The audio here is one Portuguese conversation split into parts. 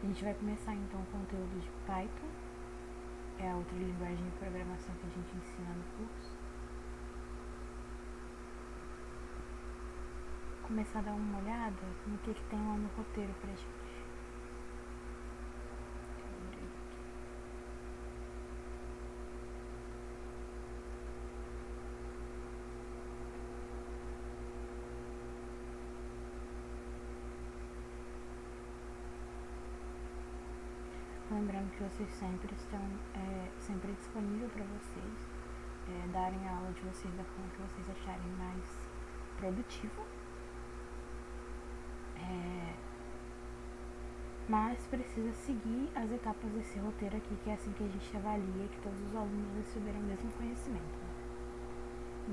gente vai começar então o conteúdo de Python, é a outra linguagem de programação que a gente ensina no curso. Começar a dar uma olhada no que tem lá no roteiro pra gente. Lembrando que vocês sempre estão sempre disponível para vocês darem a aula de vocês da forma que vocês acharem mais produtiva. Mas precisa seguir as etapas desse roteiro aqui, que é assim que a gente avalia que todos os alunos receberam o mesmo conhecimento.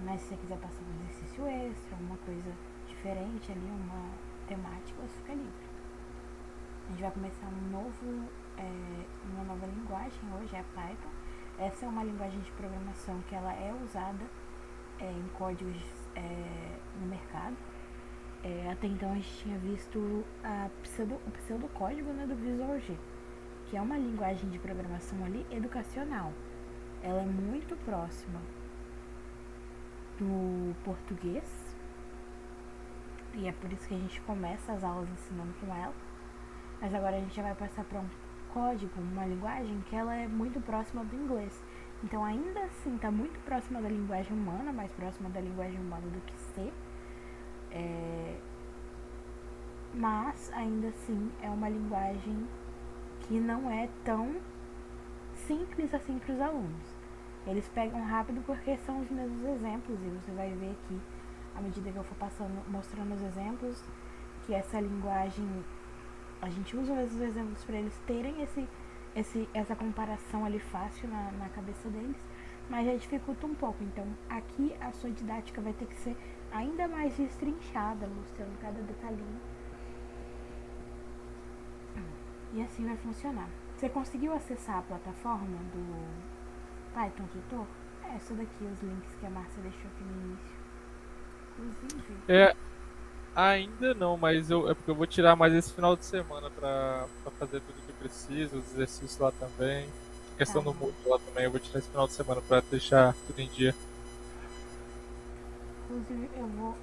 Mas se você quiser passar um exercício extra, uma coisa diferente ali, uma temática, você fica livre. A gente vai começar uma nova linguagem hoje, é a Python. Essa é uma linguagem de programação que ela é usada em códigos no mercado. Até então a gente tinha visto o pseudocódigo, né, do Visual G, que é uma linguagem de programação ali educacional. Ela é muito próxima do português e é por isso que a gente começa as aulas ensinando com ela. Mas agora a gente já vai passar para um código, uma linguagem que ela é muito próxima do inglês. Então ainda assim está muito próxima da linguagem humana, mais próxima da linguagem humana do que C. Mas ainda assim é uma linguagem que não é tão simples assim para os alunos. Eles pegam rápido porque são os mesmos exemplos e você vai ver aqui, à medida que eu for mostrando os exemplos, que essa linguagem, a gente usa esses exemplos para eles terem essa comparação ali fácil na cabeça deles, mas já dificulta um pouco. Então aqui a sua didática vai ter que ser ainda mais destrinchada, mostrando cada detalhinho. E assim vai funcionar. Você conseguiu acessar a plataforma do Python Tutor? Essa daqui, os links que a Márcia deixou aqui no início. Inclusive. Ainda não, mas é porque eu vou tirar mais esse final de semana pra fazer tudo que preciso, os exercícios lá também. A Tá questão do bom. Moodle lá também, eu vou tirar esse final de semana pra deixar tudo em dia. Inclusive eu vou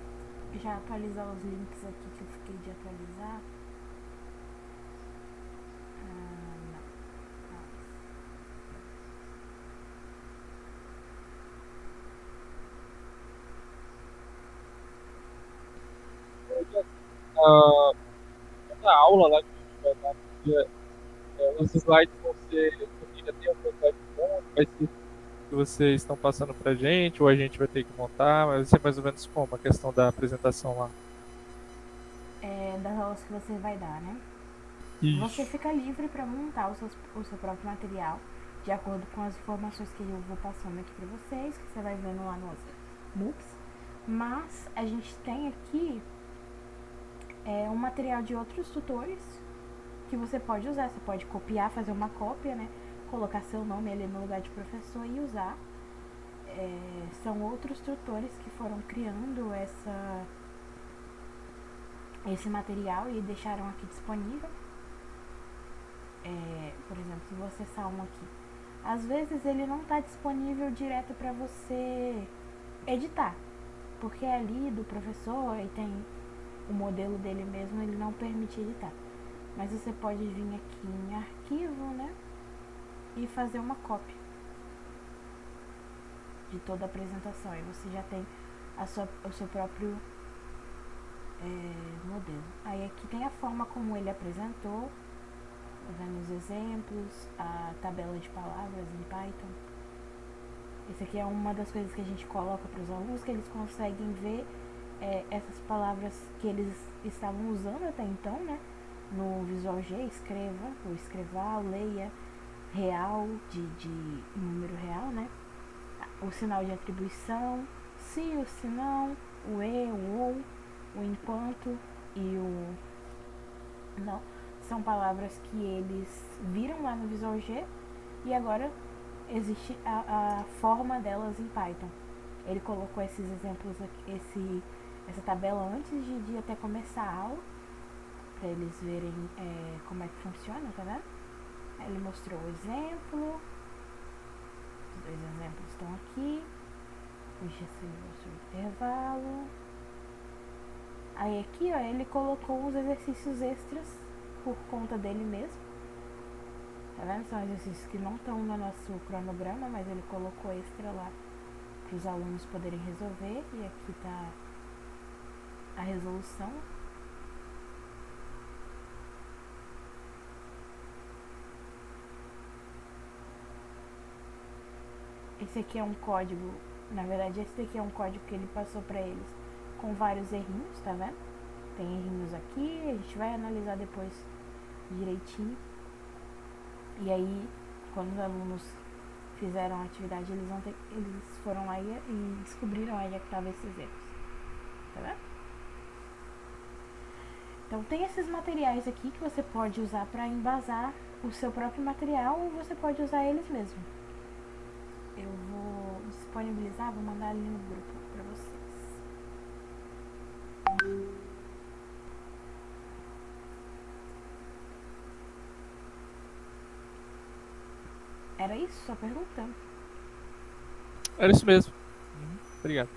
já atualizar os links aqui que eu fiquei de atualizar. Não. Ah, na aula lá que a gente vai dar no dia, os slides vão ser. Já tem algum slide bom, vai ser que vocês estão passando pra gente, ou a gente vai ter que montar, mas vai ser mais ou menos como a questão da apresentação lá. Das aulas que você vai dar, né? Você Isso. fica livre para montar o seu próprio material, de acordo com as informações que eu vou passando aqui para vocês, que você vai vendo lá nos MOOCs. Mas a gente tem aqui um material de outros tutores que você pode usar. Você pode copiar, fazer uma cópia, né? Colocar seu nome ali no lugar de professor e usar. São outros tutores que foram criando esse material e deixaram aqui disponível. Por exemplo, se você acessar um aqui, às vezes ele não está disponível direto para você editar, porque é ali do professor e tem o modelo dele mesmo, ele não permite editar. Mas você pode vir aqui em arquivo, né, e fazer uma cópia de toda a apresentação. Aí você já tem o seu próprio modelo. Aí aqui tem a forma como ele apresentou, tá vendo os exemplos, a tabela de palavras em Python. Essa aqui é uma das coisas que a gente coloca para os alunos, que eles conseguem ver essas palavras que eles estavam usando até então, né? No Visual G, escreva, ou escrevar, leia, real, de número real, né? O sinal de atribuição, se, o se não, o e, o ou, o enquanto e o não. São palavras que eles viram lá no Visual G e agora existe a forma delas em Python. Ele colocou esses exemplos aqui, essa tabela antes de até começar a aula, Pra eles verem como é que funciona, tá vendo? Aí ele mostrou o exemplo. Os dois exemplos estão aqui. O GC mostrou o intervalo. Aí aqui, ó, ele colocou os exercícios extras por conta dele mesmo. Tá vendo? São exercícios que não estão no nosso cronograma, mas ele colocou extra lá para os alunos poderem resolver. E aqui tá a resolução. Esse aqui é um código, na verdade esse daqui é um código que ele passou para eles com vários errinhos, tá vendo? Tem errinhos aqui, a gente vai analisar depois direitinho. E aí, quando os alunos fizeram a atividade, eles foram lá e descobriram aí que estavam esses erros. Tá vendo? Então tem esses materiais aqui que você pode usar para embasar o seu próprio material ou você pode usar eles mesmos. Eu vou disponibilizar, vou mandar ali no grupo para vocês. Era isso sua pergunta? Era isso mesmo. Obrigado.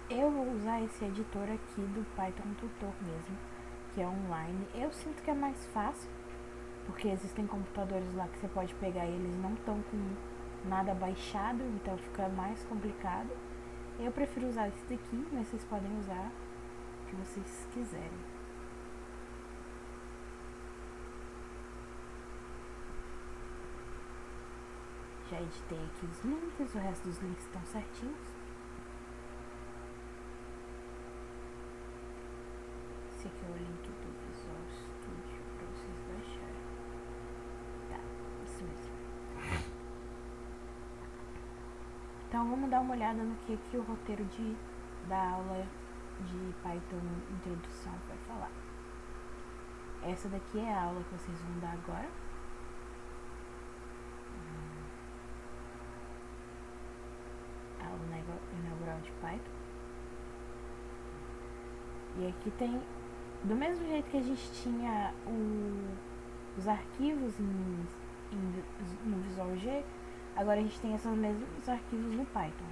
Eu vou usar esse editor aqui do Python Tutor mesmo, que é online. Eu sinto que é mais fácil, porque existem computadores lá que você pode pegar e eles não estão com nada baixado, então fica mais complicado. Eu prefiro usar esse daqui, mas vocês podem usar o que vocês quiserem. Já editei aqui os links, o resto dos links estão certinhos. Esse aqui é o link do Visual Studio para vocês baixarem. Tá, isso mesmo. Então vamos dar uma olhada no que o roteiro da aula de Python Introdução vai falar. Essa daqui é a aula que vocês vão dar agora. A aula inaugural de Python. E aqui tem, do mesmo jeito que a gente tinha os arquivos no Visual G, agora a gente tem esses mesmos arquivos no Python.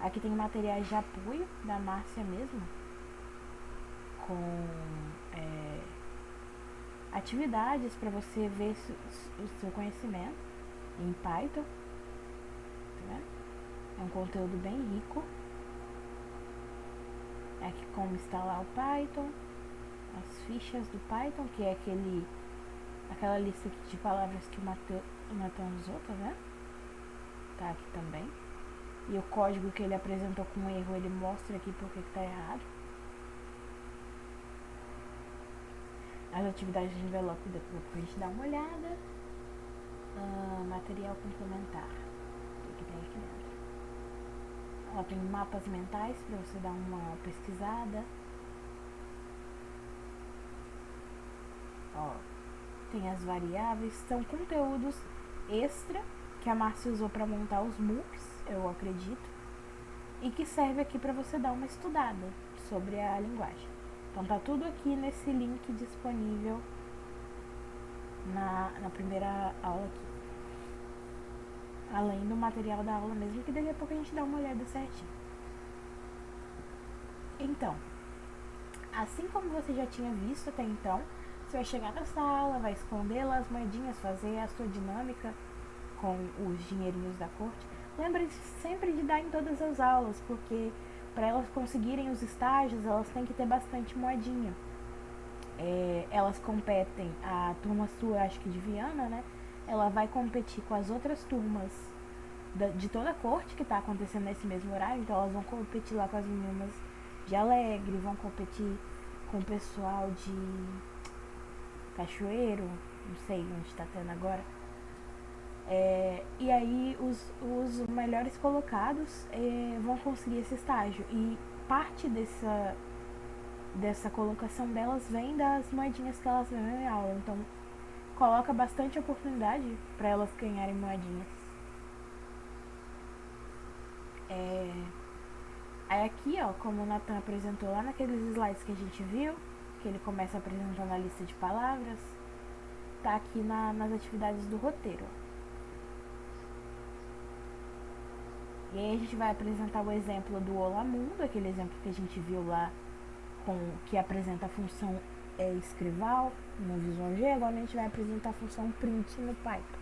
Aqui tem materiais de apoio da Márcia mesmo, com atividades para você ver o seu conhecimento em Python. Tá vendo? É um conteúdo bem rico. Aqui como instalar o Python, as fichas do Python, que é aquela lista de palavras que o Natan usou, tá vendo? Tá aqui também. E o código que ele apresentou com erro, ele mostra aqui porque que tá errado. As atividades de envelope, depois pra gente dar uma olhada. Material complementar. O que tem aqui dentro? Ela tem mapas mentais para você dar uma pesquisada. Ó, tem as variáveis, são conteúdos extra que a Márcia usou para montar os MOOCs, eu acredito, e que serve aqui para você dar uma estudada sobre a linguagem. Então tá tudo aqui nesse link disponível na primeira aula aqui. Além do material da aula mesmo, que daqui a pouco a gente dá uma olhada certinho. Então, assim como você já tinha visto até então, você vai chegar na sala, vai esconder lá as moedinhas, fazer a sua dinâmica com os dinheirinhos da corte. Lembre-se sempre de dar em todas as aulas, porque para elas conseguirem os estágios, elas têm que ter bastante moedinha. Elas competem, a turma sua, acho que de Viana, né? Ela vai competir com as outras turmas de toda a corte que está acontecendo nesse mesmo horário. Então elas vão competir lá com as meninas de Alegre, vão competir com o pessoal de Cachoeiro, não sei onde está tendo agora. E aí os melhores colocados vão conseguir esse estágio. E parte dessa colocação delas vem das moedinhas que elas ganham em aula. Então coloca bastante oportunidade para elas ganharem moedinhas. Aí aqui, ó, como o Nathan apresentou lá naqueles slides que a gente viu, que ele começa apresentando a lista de palavras, tá aqui nas atividades do roteiro. Ó. E aí a gente vai apresentar o exemplo do Olá Mundo, aquele exemplo que a gente viu lá, que apresenta a função escrival no Visual G. Agora a gente vai apresentar a função print no Python.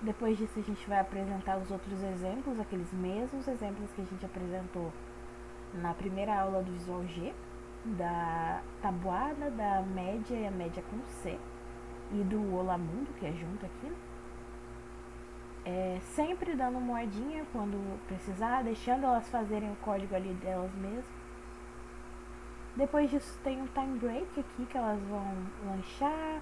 Depois disso a gente vai apresentar os outros exemplos, aqueles mesmos exemplos que a gente apresentou na primeira aula do Visual G, da tabuada, da média e a média com C, e do Olá Mundo, que é junto aqui. Sempre dando moedinha quando precisar, deixando elas fazerem o código ali delas mesmas. Depois disso tem um time break aqui que elas vão lanchar.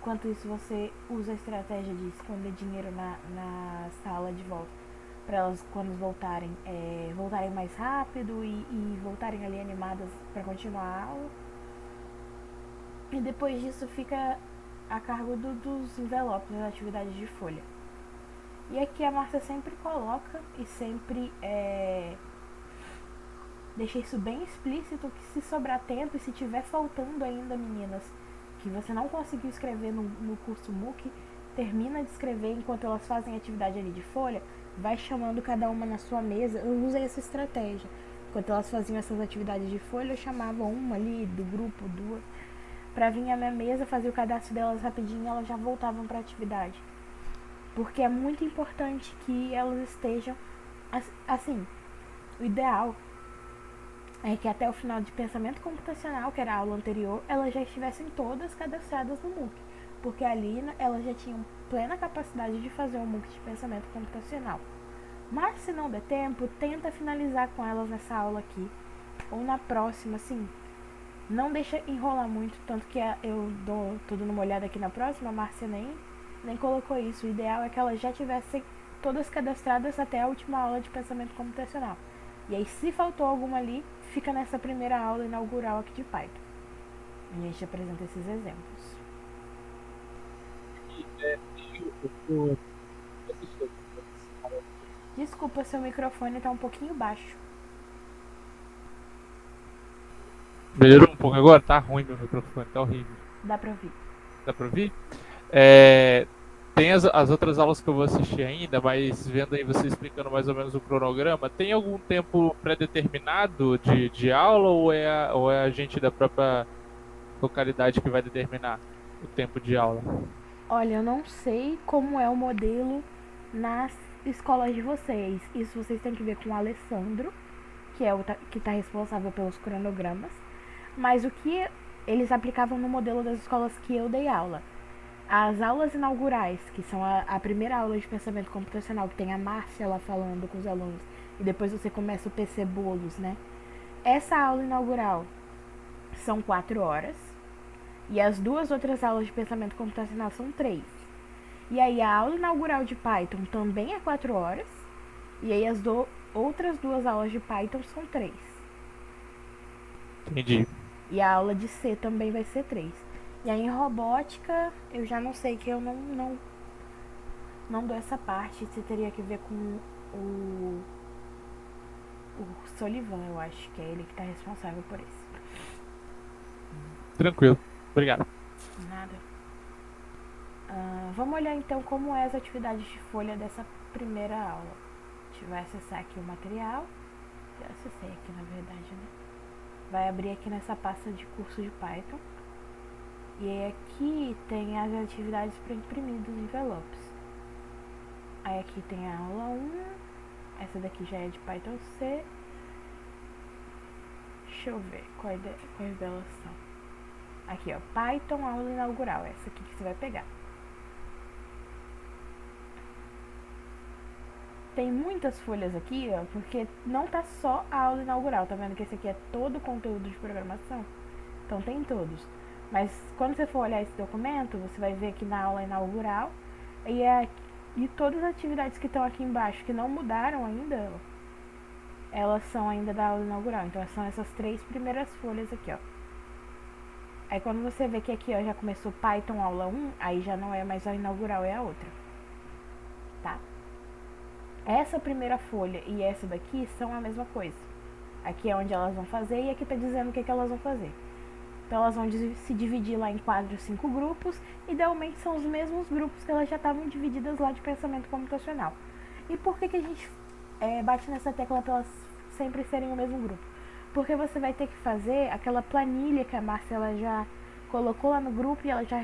Enquanto isso você usa a estratégia de esconder dinheiro na sala de volta, para elas quando voltarem mais rápido e voltarem ali animadas para continuar a aula. E depois disso fica a cargo dos envelopes, das atividades de folha. E aqui a Márcia sempre coloca e sempre deixa isso bem explícito, que se sobrar tempo e se tiver faltando ainda, meninas, que você não conseguiu escrever no curso MOOC, termina de escrever enquanto elas fazem atividade ali de folha, vai chamando cada uma na sua mesa. Eu usei essa estratégia. Enquanto elas faziam essas atividades de folha, eu chamava uma ali do grupo, duas, pra vir à minha mesa, fazer o cadastro delas rapidinho e elas já voltavam pra atividade. Porque é muito importante que elas estejam, assim, o ideal é que até o final de pensamento computacional, que era a aula anterior, elas já estivessem todas cadastradas no MOOC, porque ali elas já tinham plena capacidade de fazer um MOOC de pensamento computacional. Mas se não der tempo, tenta finalizar com elas nessa aula aqui, ou na próxima, assim. Não deixa enrolar muito, tanto que eu tô dando uma olhada aqui na próxima, a Márcia nem colocou isso. O ideal é que elas já tivessem todas cadastradas até a última aula de pensamento computacional. E aí, se faltou alguma ali, fica nessa primeira aula inaugural aqui de Python. A gente apresenta esses exemplos. Desculpa, seu microfone tá um pouquinho baixo. Melhorou um pouco agora? Tá ruim meu microfone, tá horrível. Dá pra ouvir. Dá pra ouvir? Tem as outras aulas que eu vou assistir ainda, mas vendo aí você explicando mais ou menos o cronograma, tem algum tempo pré-determinado de aula ou é a gente da própria localidade que vai determinar o tempo de aula? Olha, eu não sei como é o modelo nas escolas de vocês. Isso vocês têm que ver com o Alessandro, que é o que está responsável pelos cronogramas. Mas o que eles aplicavam no modelo das escolas que eu dei aula. As aulas inaugurais, que são a primeira aula de pensamento computacional, que tem a Márcia lá falando com os alunos, e depois você começa o PC Bolos, né? Essa aula inaugural são 4 horas, e as duas outras aulas de pensamento computacional são 3. E aí a aula inaugural de Python também é 4 horas, e aí as outras duas aulas de Python são 3. Entendi. E a aula de C também vai ser 3. E aí em robótica, eu já não sei, que eu não dou essa parte. Você teria que ver com o Solivan, eu acho, que é ele que tá responsável por isso. Tranquilo. Obrigado. Nada. Vamos olhar então como é as atividades de folha dessa primeira aula. A gente vai acessar aqui o material. Já acessei aqui, na verdade, né? Vai abrir aqui nessa pasta de curso de Python. E aí aqui tem as atividades para imprimir dos envelopes. Aí aqui tem a aula 1. Essa daqui já é de Python C. Deixa eu ver quais delas são. Aqui, ó, Python aula inaugural. Essa aqui que você vai pegar. Tem muitas folhas aqui, ó, porque não tá só a aula inaugural. Tá vendo que esse aqui é todo o conteúdo de programação? Então tem todos. Mas quando você for olhar esse documento, você vai ver que na aula inaugural e todas as atividades que estão aqui embaixo que não mudaram ainda, elas são ainda da aula inaugural. Então são essas 3 primeiras folhas aqui, ó. Aí quando você vê que aqui, ó, já começou Python aula 1, aí já não é mais a inaugural, é a outra. Tá? Essa primeira folha e essa daqui são a mesma coisa. Aqui é onde elas vão fazer e aqui tá dizendo o que elas vão fazer. Então elas vão se dividir lá em 4 ou 5 grupos. Idealmente são os mesmos grupos que elas já estavam divididas lá de pensamento computacional. E por que a gente bate nessa tecla para elas sempre serem o mesmo grupo? Porque você vai ter que fazer aquela planilha que a Marcela já colocou lá no grupo e ela já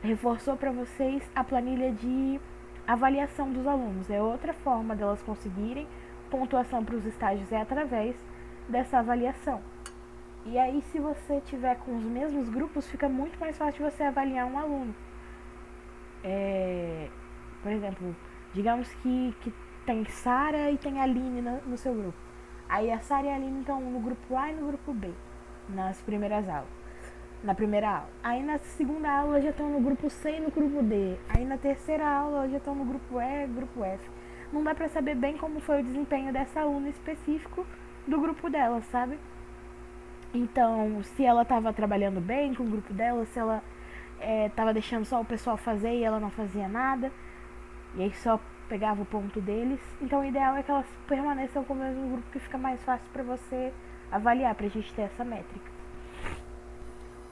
reforçou para vocês a planilha de avaliação dos alunos. É outra forma delas conseguirem pontuação para os estágios, é através dessa avaliação. E aí, se você tiver com os mesmos grupos, fica muito mais fácil você avaliar um aluno. Por exemplo, digamos que tem Sara e tem Aline no seu grupo. Aí a Sara e a Aline estão no grupo A e no grupo B, nas primeiras aulas. Na primeira aula. Aí na segunda aula já estão no grupo C e no grupo D. Aí na terceira aula já estão no grupo E e grupo F. Não dá pra saber bem como foi o desempenho dessa aluna específico do grupo dela, sabe? Então, se ela estava trabalhando bem com o grupo dela, se ela estava deixando só o pessoal fazer e ela não fazia nada, e aí só pegava o ponto deles. Então, o ideal é que elas permaneçam com o mesmo grupo, que fica mais fácil para você avaliar, pra gente ter essa métrica.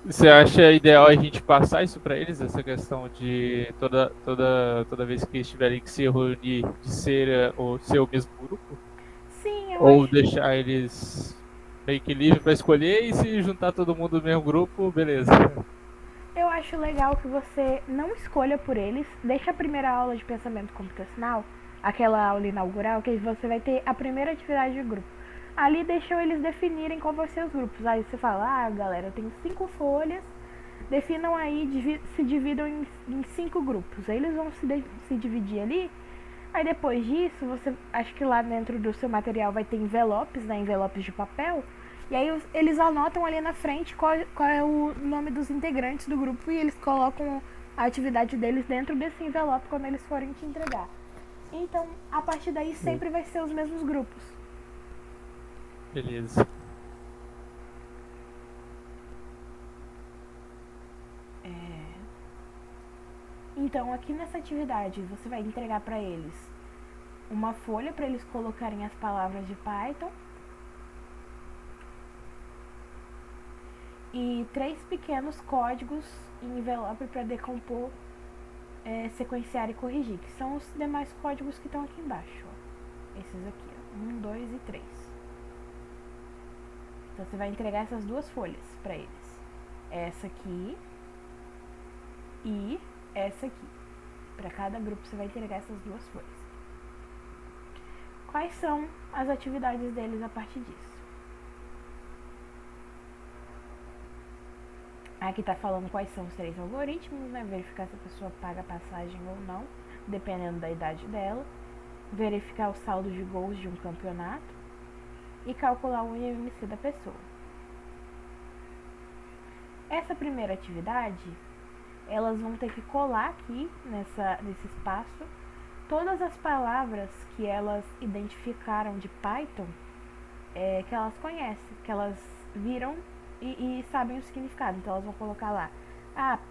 Você acha ideal a gente passar isso para eles, essa questão de toda vez que eles tiverem que se reunir, de ser ou ser o mesmo grupo? Sim, eu Ou acho. deixar eles meio que livre para escolher e se juntar todo mundo no mesmo grupo, beleza. Eu acho legal que você não escolha por eles, deixa a primeira aula de pensamento computacional, aquela aula inaugural, que você vai ter a primeira atividade de grupo. Ali deixam eles definirem qual vão ser os grupos. Aí você fala, galera, eu tenho 5 folhas, definam aí, se dividam em 5 grupos. Aí eles vão se dividir ali. Aí depois disso, você acho que lá dentro do seu material vai ter envelopes, né, envelopes de papel. E aí eles anotam ali na frente qual é o nome dos integrantes do grupo e eles colocam a atividade deles dentro desse envelope quando eles forem te entregar. Então, a partir daí sempre vai ser os mesmos grupos. Beleza. Então, aqui nessa atividade, você vai entregar para eles uma folha para eles colocarem as palavras de Python e 3 pequenos códigos em envelope para decompor, sequenciar e corrigir, que são os demais códigos que estão aqui embaixo. Ó. Esses aqui, ó. 1, 2 e 3. Então você vai entregar essas 2 folhas para eles. Essa aqui e essa aqui. Para cada grupo você vai entregar essas 2 folhas. Quais são as atividades deles a partir disso? Aqui tá falando quais são os 3 algoritmos, né? Verificar se a pessoa paga a passagem ou não, dependendo da idade dela. Verificar o saldo de gols de um campeonato. E calcular o IMC da pessoa. Essa primeira atividade, elas vão ter que colar aqui nesse espaço todas as palavras que elas identificaram de Python, que elas conhecem, que elas viram e sabem o significado. Então elas vão colocar lá,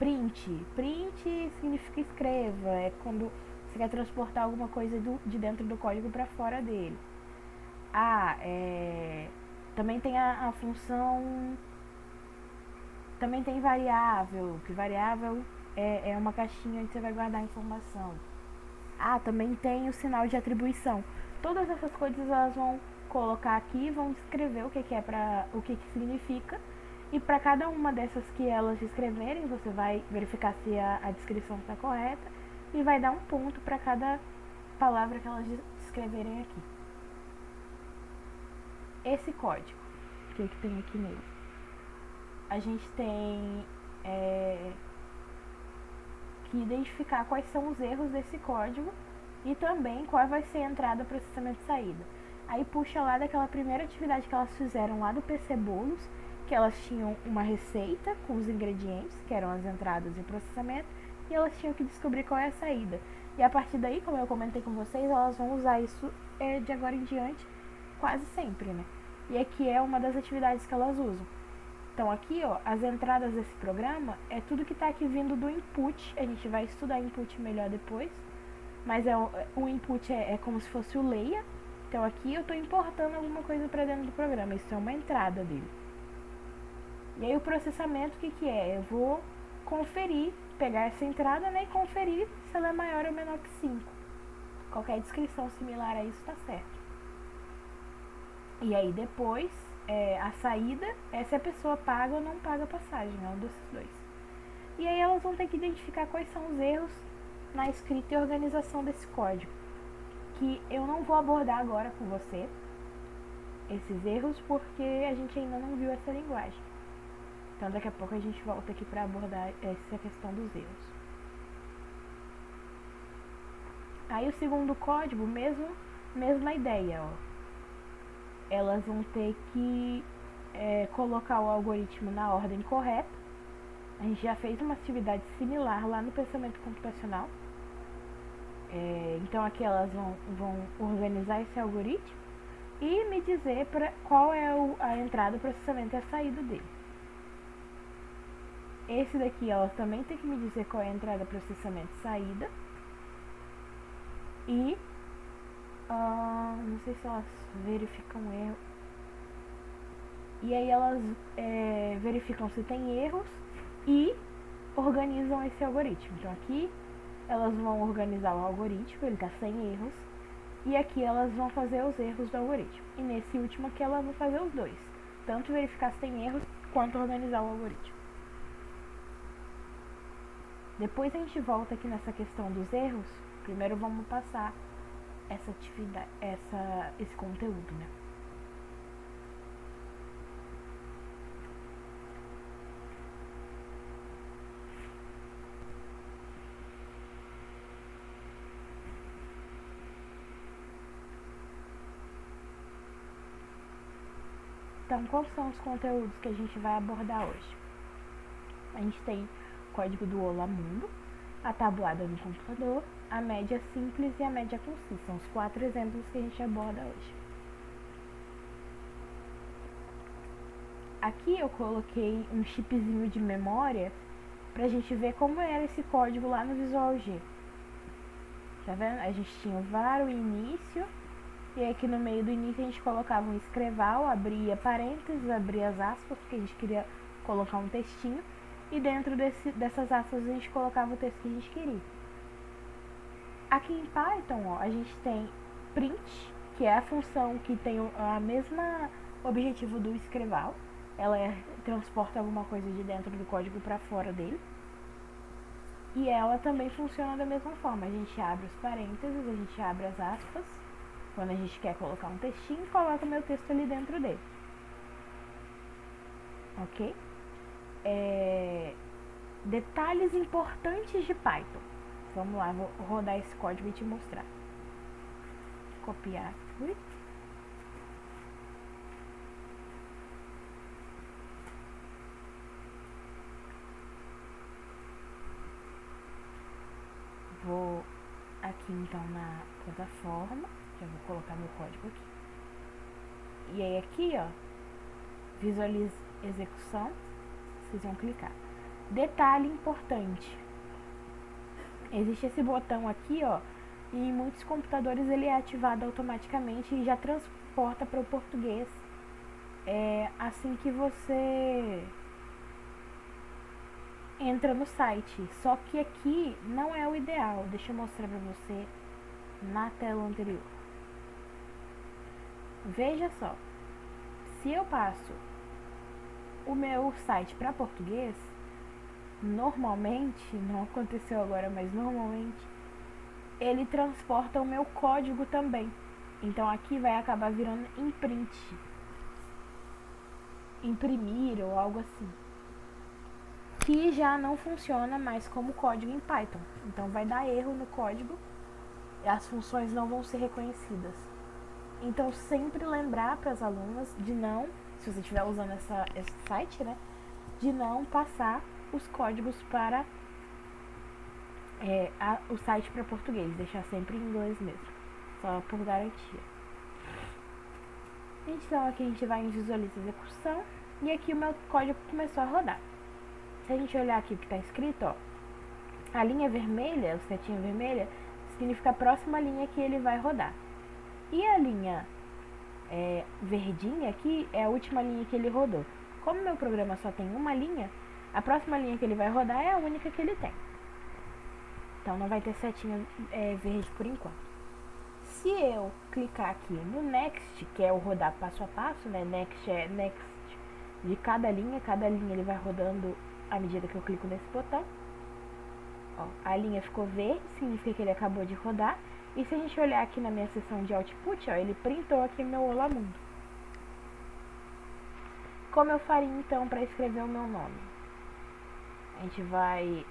print. Print significa escreva, é quando você quer transportar alguma coisa de dentro do código para fora dele. Também tem a função, também tem variável, que variável é uma caixinha onde você vai guardar a informação. Também tem o sinal de atribuição. Todas essas coisas elas vão colocar aqui, vão escrever o que que significa. E para cada uma dessas que elas escreverem, você vai verificar se a descrição está correta e vai dar um ponto para cada palavra que elas escreverem aqui. Esse código, o que tem aqui nele? A gente tem que identificar quais são os erros desse código e também qual vai ser a entrada, processamento e saída. Aí puxa lá daquela primeira atividade que elas fizeram lá do PC Bolos, que elas tinham uma receita com os ingredientes, que eram as entradas e o processamento, e elas tinham que descobrir qual é a saída. E a partir daí, como eu comentei com vocês, elas vão usar isso de agora em diante quase sempre, né? E aqui é uma das atividades que elas usam. Então aqui, ó, as entradas desse programa é tudo que está aqui vindo do input. A gente vai estudar input melhor depois, mas o input é como se fosse o layer. Então aqui eu estou importando alguma coisa para dentro do programa. Isso é uma entrada dele. E aí o processamento, o que é? Eu vou conferir, pegar essa entrada, né, e conferir se ela é maior ou menor que 5. Qualquer descrição similar a isso está certo. E aí depois, a saída é se a pessoa paga ou não paga a passagem, é um desses dois. E aí elas vão ter que identificar quais são os erros na escrita e organização desse código, que eu não vou abordar agora com você, esses erros, porque a gente ainda não viu essa linguagem. Então daqui a pouco a gente volta aqui para abordar essa questão dos erros. Aí o segundo código, mesma ideia, ó. Elas vão ter que colocar o algoritmo na ordem correta. A gente já fez uma atividade similar lá no pensamento computacional. Então aqui elas vão organizar esse algoritmo e me dizer qual é a entrada, o processamento e a saída dele. Esse daqui elas também tem que me dizer qual é a entrada, processamento e saída. E não sei se elas verificam erro. E aí elas verificam se tem erros e organizam esse algoritmo. Então aqui elas vão organizar o algoritmo, ele está sem erros. E aqui elas vão fazer os erros do algoritmo. E nesse último aqui elas vão fazer os dois. Tanto verificar se tem erros, quanto organizar o algoritmo. Depois a gente volta aqui nessa questão dos erros. Primeiro vamos passar essa atividade, esse conteúdo, né? Então, quais são os conteúdos que a gente vai abordar hoje? A gente tem o código do Olá Mundo, a tabuada no computador, a média simples e a média com si. São os 4 exemplos que a gente aborda hoje. Aqui eu coloquei um chipzinho de memória pra gente ver como era esse código lá no Visual G. Tá vendo? A gente tinha o var, o início, e aqui no meio do início a gente colocava um escreval, abria parênteses, abria as aspas, porque a gente queria colocar um textinho, e dentro dessas aspas a gente colocava o texto que a gente queria. Aqui em Python, ó, a gente tem print, que é a função que tem a mesma objetivo do escreval. Ela transporta alguma coisa de dentro do código para fora dele. E ela também funciona da mesma forma. A gente abre os parênteses, a gente abre as aspas, quando a gente quer colocar um textinho, coloca o meu texto ali dentro dele. Ok? Detalhes importantes de Python. Vamos lá, vou rodar esse código e te mostrar. Copiar. Vou aqui então na plataforma. Já vou colocar meu código aqui. E aí aqui, ó, visualize execução. Vocês vão clicar. Detalhe importante. Existe esse botão aqui, ó, e em muitos computadores ele é ativado automaticamente e já transporta para o português assim que você entra no site. Só que aqui não é o ideal. Deixa eu mostrar para você na tela anterior. Veja só. Se eu passo o meu site para português, normalmente, não aconteceu agora, mas normalmente, ele transporta o meu código também. Então aqui vai acabar virando imprint. Imprimir ou algo assim. Que já não funciona mais como código em Python. Então vai dar erro no código e as funções não vão ser reconhecidas. Então sempre lembrar para as alunas de não se você estiver usando esse site, né, de não passar os códigos para o site para português, deixar sempre em inglês mesmo, só por garantia. Então aqui a gente vai em visualiza execução e aqui o meu código começou a rodar. Se a gente olhar aqui o que está escrito, ó, a linha vermelha, o setinha vermelha, significa a próxima linha que ele vai rodar. E a linha verdinha aqui é a última linha que ele rodou. Como meu programa só tem uma linha, a próxima linha que ele vai rodar é a única que ele tem. Então não vai ter setinha verde por enquanto. Se eu clicar aqui no Next, que é o rodar passo a passo, né? Next é Next de cada linha ele vai rodando à medida que eu clico nesse botão. Ó, a linha ficou verde, significa que ele acabou de rodar. E se a gente olhar aqui na minha seção de Output, ó, ele printou aqui meu Olá Mundo. Como eu faria então para escrever o meu nome? A gente vai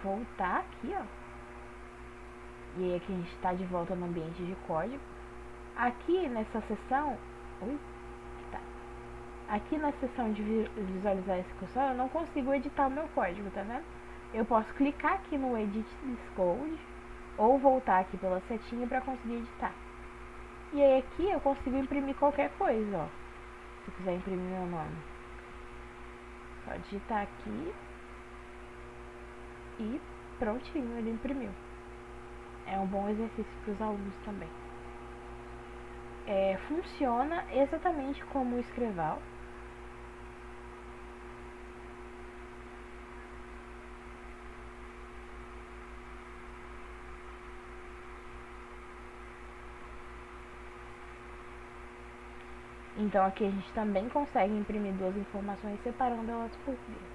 voltar aqui, ó. E aí aqui a gente está de volta no ambiente de código. Aqui nessa seção, aqui na seção de visualizar a execução, eu não consigo editar o meu código, tá vendo? Eu posso clicar aqui no Edit this Code ou voltar aqui pela setinha para conseguir editar. E aí aqui eu consigo imprimir qualquer coisa, ó. Se eu quiser imprimir meu nome, só digitar aqui e prontinho, ele imprimiu. É um bom exercício para os alunos também. Funciona exatamente como o Escreval. Então aqui a gente também consegue imprimir duas informações separando elas por vírgula.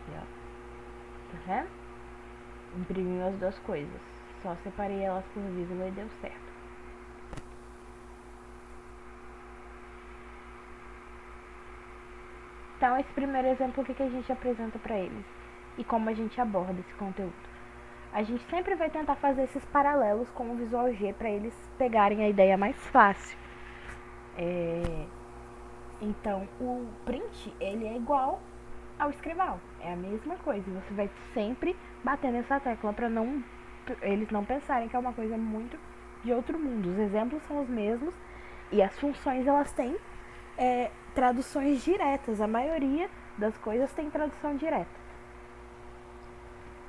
Aqui, ó. Tá vendo? Imprimiu as duas coisas. Só separei elas por vírgula e deu certo. Então esse primeiro exemplo, o que a gente apresenta para eles? E como a gente aborda esse conteúdo? A gente sempre vai tentar fazer esses paralelos com o Visual G para eles pegarem a ideia mais fácil. Então, o print, ele é igual ao Escreval. É a mesma coisa. Você vai sempre bater nessa tecla para eles não pensarem que é uma coisa muito de outro mundo. Os exemplos são os mesmos e as funções, elas têm traduções diretas. A maioria das coisas tem tradução direta.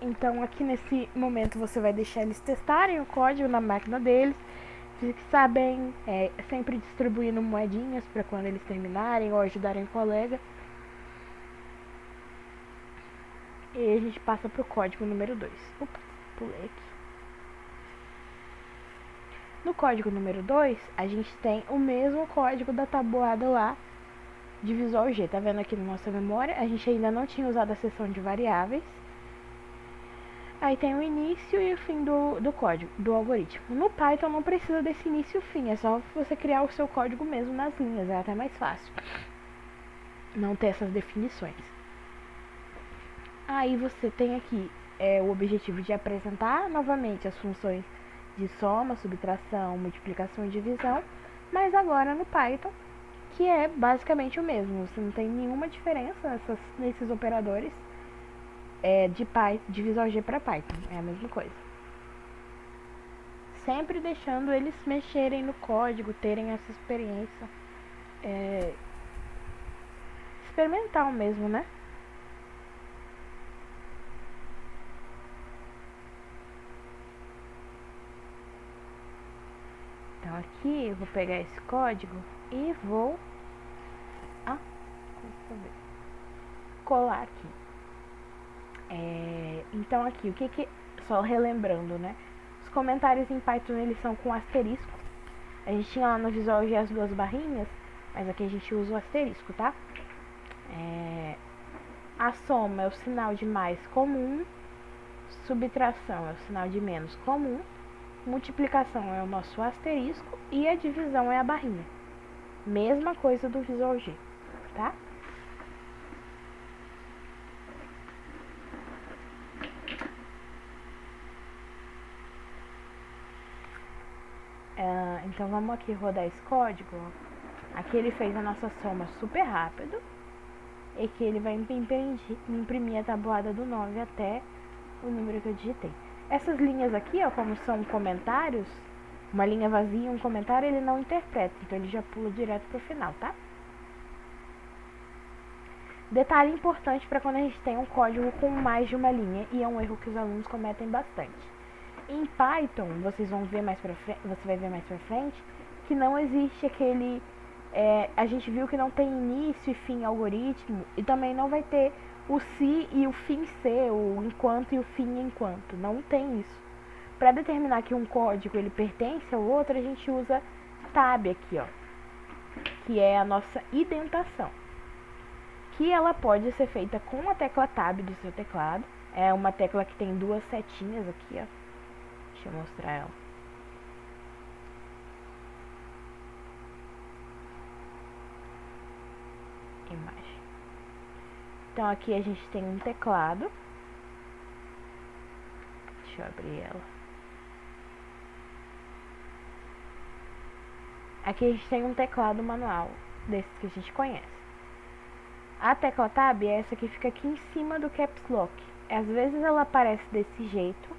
Então aqui nesse momento você vai deixar eles testarem o código na máquina deles, fixar bem, sempre distribuindo moedinhas para quando eles terminarem ou ajudarem o colega. E a gente passa para o código número 2. Opa, pulei aqui. No código número 2, a gente tem o mesmo código da tabuada lá de Visual G. Tá vendo aqui na nossa memória? A gente ainda não tinha usado a seção de variáveis. Aí tem o início e o fim do código, do algoritmo. No Python não precisa desse início e o fim, é só você criar o seu código mesmo nas linhas, é até mais fácil não ter essas definições. Aí você tem aqui o objetivo de apresentar novamente as funções de soma, subtração, multiplicação e divisão, mas agora no Python, que é basicamente o mesmo, você não tem nenhuma diferença nesses operadores. De Visual G para Python, é a mesma coisa. Sempre deixando eles mexerem no código, terem essa experiência experimental mesmo, né? Então aqui eu vou pegar esse código e vou colar aqui. Então aqui, só relembrando, né? Os comentários em Python, eles são com asterisco. A gente tinha lá no Visual G as duas barrinhas, mas aqui a gente usa o asterisco, tá? A soma é o sinal de mais comum, subtração é o sinal de menos comum, multiplicação é o nosso asterisco e a divisão é a barrinha. Mesma coisa do Visual G, tá? então vamos aqui rodar esse código. Aqui ele fez a nossa soma super rápido. E que ele vai imprimir a tabuada do 9 até o número que eu digitei. Essas linhas aqui, ó, como são comentários, uma linha vazia e um comentário, ele não interpreta. Então ele já pula direto pro final, tá? Detalhe importante para quando a gente tem um código com mais de uma linha, e é um erro que os alunos cometem bastante. Em Python, você vai ver mais pra frente, que não existe aquele... a gente viu que não tem início e fim algoritmo, e também não vai ter o se e o fim se, o enquanto e o fim enquanto. Não tem isso. Para determinar que um código ele pertence ao outro, a gente usa tab aqui, ó, que é a nossa indentação, que ela pode ser feita com a tecla tab do seu teclado. É uma tecla que tem duas setinhas aqui, ó. Deixa eu mostrar ela. Imagem. Então aqui a gente tem um teclado. Deixa eu abrir ela. Aqui a gente tem um teclado manual, desses que a gente conhece. A tecla Tab é essa que fica aqui em cima do Caps Lock. Às vezes ela aparece desse jeito,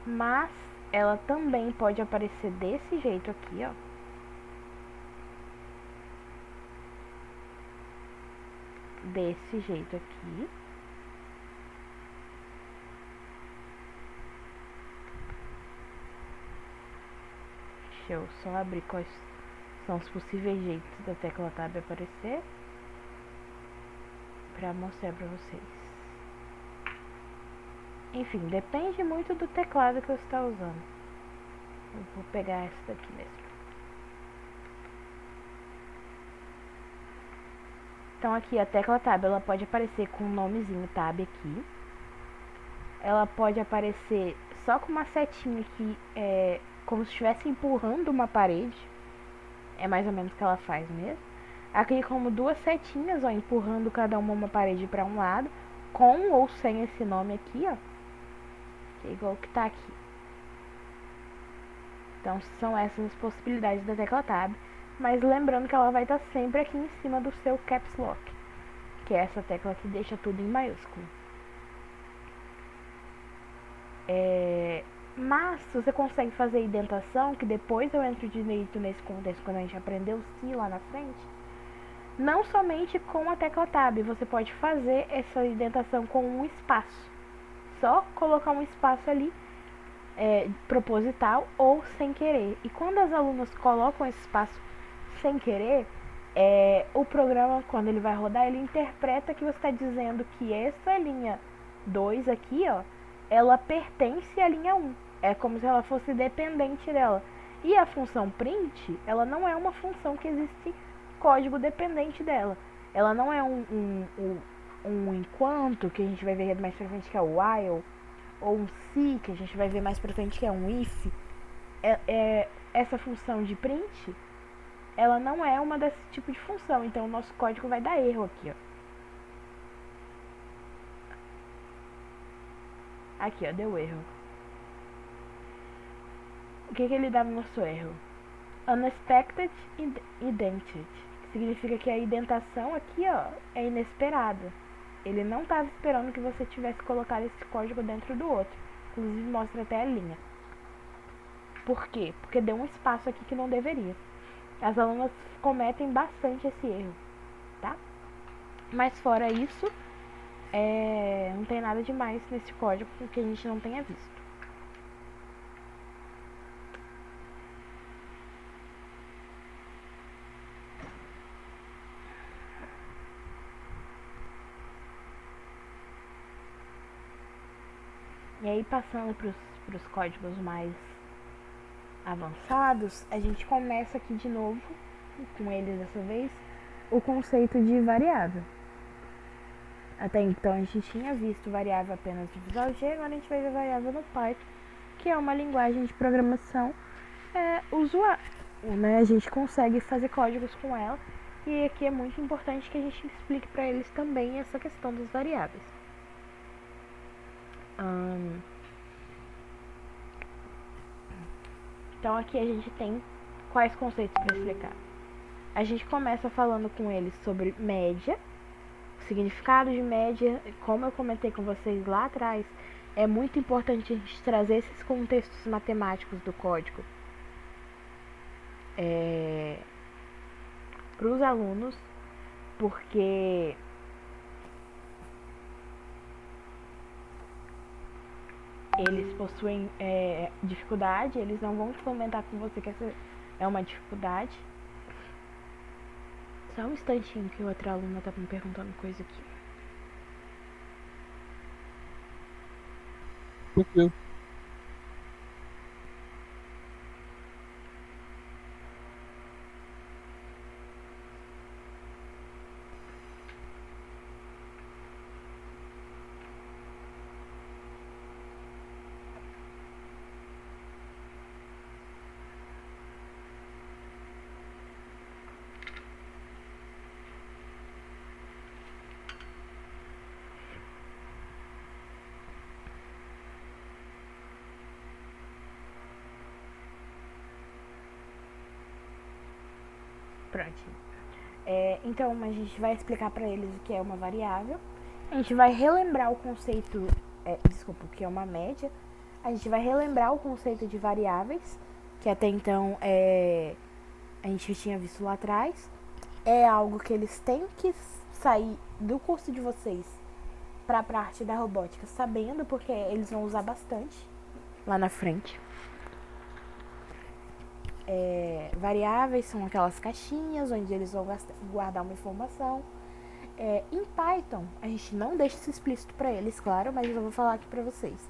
mas ela também pode aparecer desse jeito aqui, ó. Desse jeito aqui. Deixa eu só abrir quais são os possíveis jeitos da tecla Tab aparecer para mostrar para vocês. Enfim, depende muito do teclado que você está usando. Eu vou pegar essa daqui mesmo. Então aqui a tecla Tab, ela pode aparecer com o nomezinho Tab aqui. Ela pode aparecer só com uma setinha aqui, como se estivesse empurrando uma parede. É mais ou menos o que ela faz mesmo. Aqui como duas setinhas, ó, empurrando cada uma parede para um lado, com ou sem esse nome aqui, ó. Que é igual que tá aqui. Então são essas as possibilidades da tecla Tab. Mas lembrando que ela vai estar sempre aqui em cima do seu Caps Lock, que é essa tecla que deixa tudo em maiúsculo. Mas você consegue fazer indentação, que depois eu entro direito nesse contexto quando a gente aprendeu o si lá na frente. Não somente com a tecla Tab, você pode fazer essa indentação com um espaço. Só colocar um espaço ali, proposital ou sem querer. E quando as alunas colocam esse espaço sem querer, o programa, quando ele vai rodar, ele interpreta que você está dizendo que essa linha 2 aqui, ó, ela pertence à linha 1. É como se ela fosse dependente dela. E a função print, ela não é uma função que existe código dependente dela. Ela não é um enquanto, que a gente vai ver mais pra frente, que é o while, ou um se, que a gente vai ver mais pra frente, que é um if. Essa função de print, ela não é uma desse tipo de função. Então o nosso código vai dar erro aqui, ó. Aqui, ó, deu erro. O que ele dá no nosso erro? Unexpected indented. Significa que a indentação aqui, ó, é inesperada. Ele não estava esperando que você tivesse colocado esse código dentro do outro. Inclusive mostra até a linha. Por quê? Porque deu um espaço aqui que não deveria. As alunas cometem bastante esse erro, tá? Mas fora isso, não tem nada demais nesse código que a gente não tenha visto. E aí, passando para os códigos mais avançados, a gente começa aqui de novo, com eles dessa vez, o conceito de variável. Até então a gente tinha visto variável apenas no Visual G, agora a gente vai ver variável no Python, que é uma linguagem de programação usuária, né? A gente consegue fazer códigos com ela, e aqui é muito importante que a gente explique para eles também essa questão das variáveis. Então aqui a gente tem quais conceitos para explicar? A gente começa falando com eles sobre média, o significado de média, como eu comentei com vocês lá atrás, é muito importante a gente trazer esses contextos matemáticos do código para os alunos, porque eles possuem dificuldade, eles não vão comentar com você que essa é uma dificuldade. Só um instantinho que outra aluna tá me perguntando coisa aqui. Tranquilo. Prontinho. Então a gente vai explicar para eles o que é uma variável. A gente vai relembrar o conceito, o que é uma média. A gente vai relembrar o conceito de variáveis, que até então a gente tinha visto lá atrás. É algo que eles têm que sair do curso de vocês para a parte da robótica sabendo, porque eles vão usar bastante lá na frente. Variáveis são aquelas caixinhas onde eles vão guardar uma informação. Em Python, a gente não deixa isso explícito para eles, claro, mas eu vou falar aqui para vocês.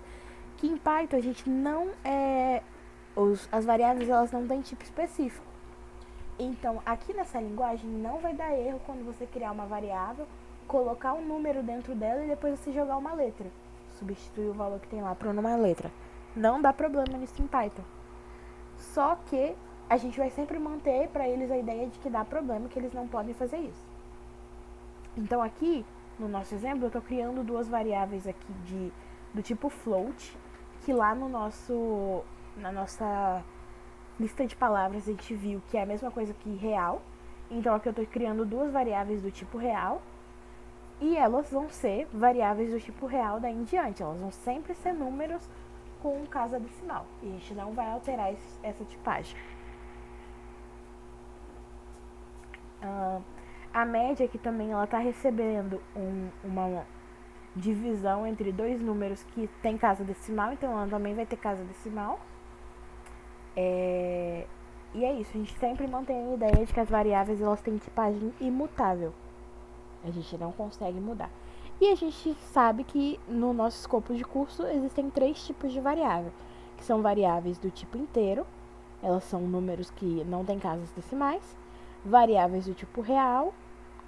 Que em Python a gente não as variáveis elas não têm tipo específico. Então, aqui nessa linguagem não vai dar erro quando você criar uma variável, colocar um número dentro dela e depois você jogar uma letra. Substituir o valor que tem lá por uma letra. Não dá problema nisso em Python. Só que a gente vai sempre manter para eles a ideia de que dá problema, que eles não podem fazer isso. Então aqui, no nosso exemplo, eu estou criando duas variáveis aqui do tipo float, que lá na nossa lista de palavras a gente viu que é a mesma coisa que real. Então aqui eu estou criando duas variáveis do tipo real, e elas vão ser variáveis do tipo real daí em diante. Elas vão sempre ser números com casa decimal. E a gente não vai alterar essa tipagem. A média aqui também ela está recebendo uma divisão entre dois números que tem casa decimal, então ela também vai ter casa decimal. E é isso, a gente sempre mantém a ideia de que as variáveis elas têm tipagem imutável. A gente não consegue mudar. E a gente sabe que no nosso escopo de curso existem 3 tipos de variável, que são variáveis do tipo inteiro, elas são números que não têm casas decimais, variáveis do tipo real,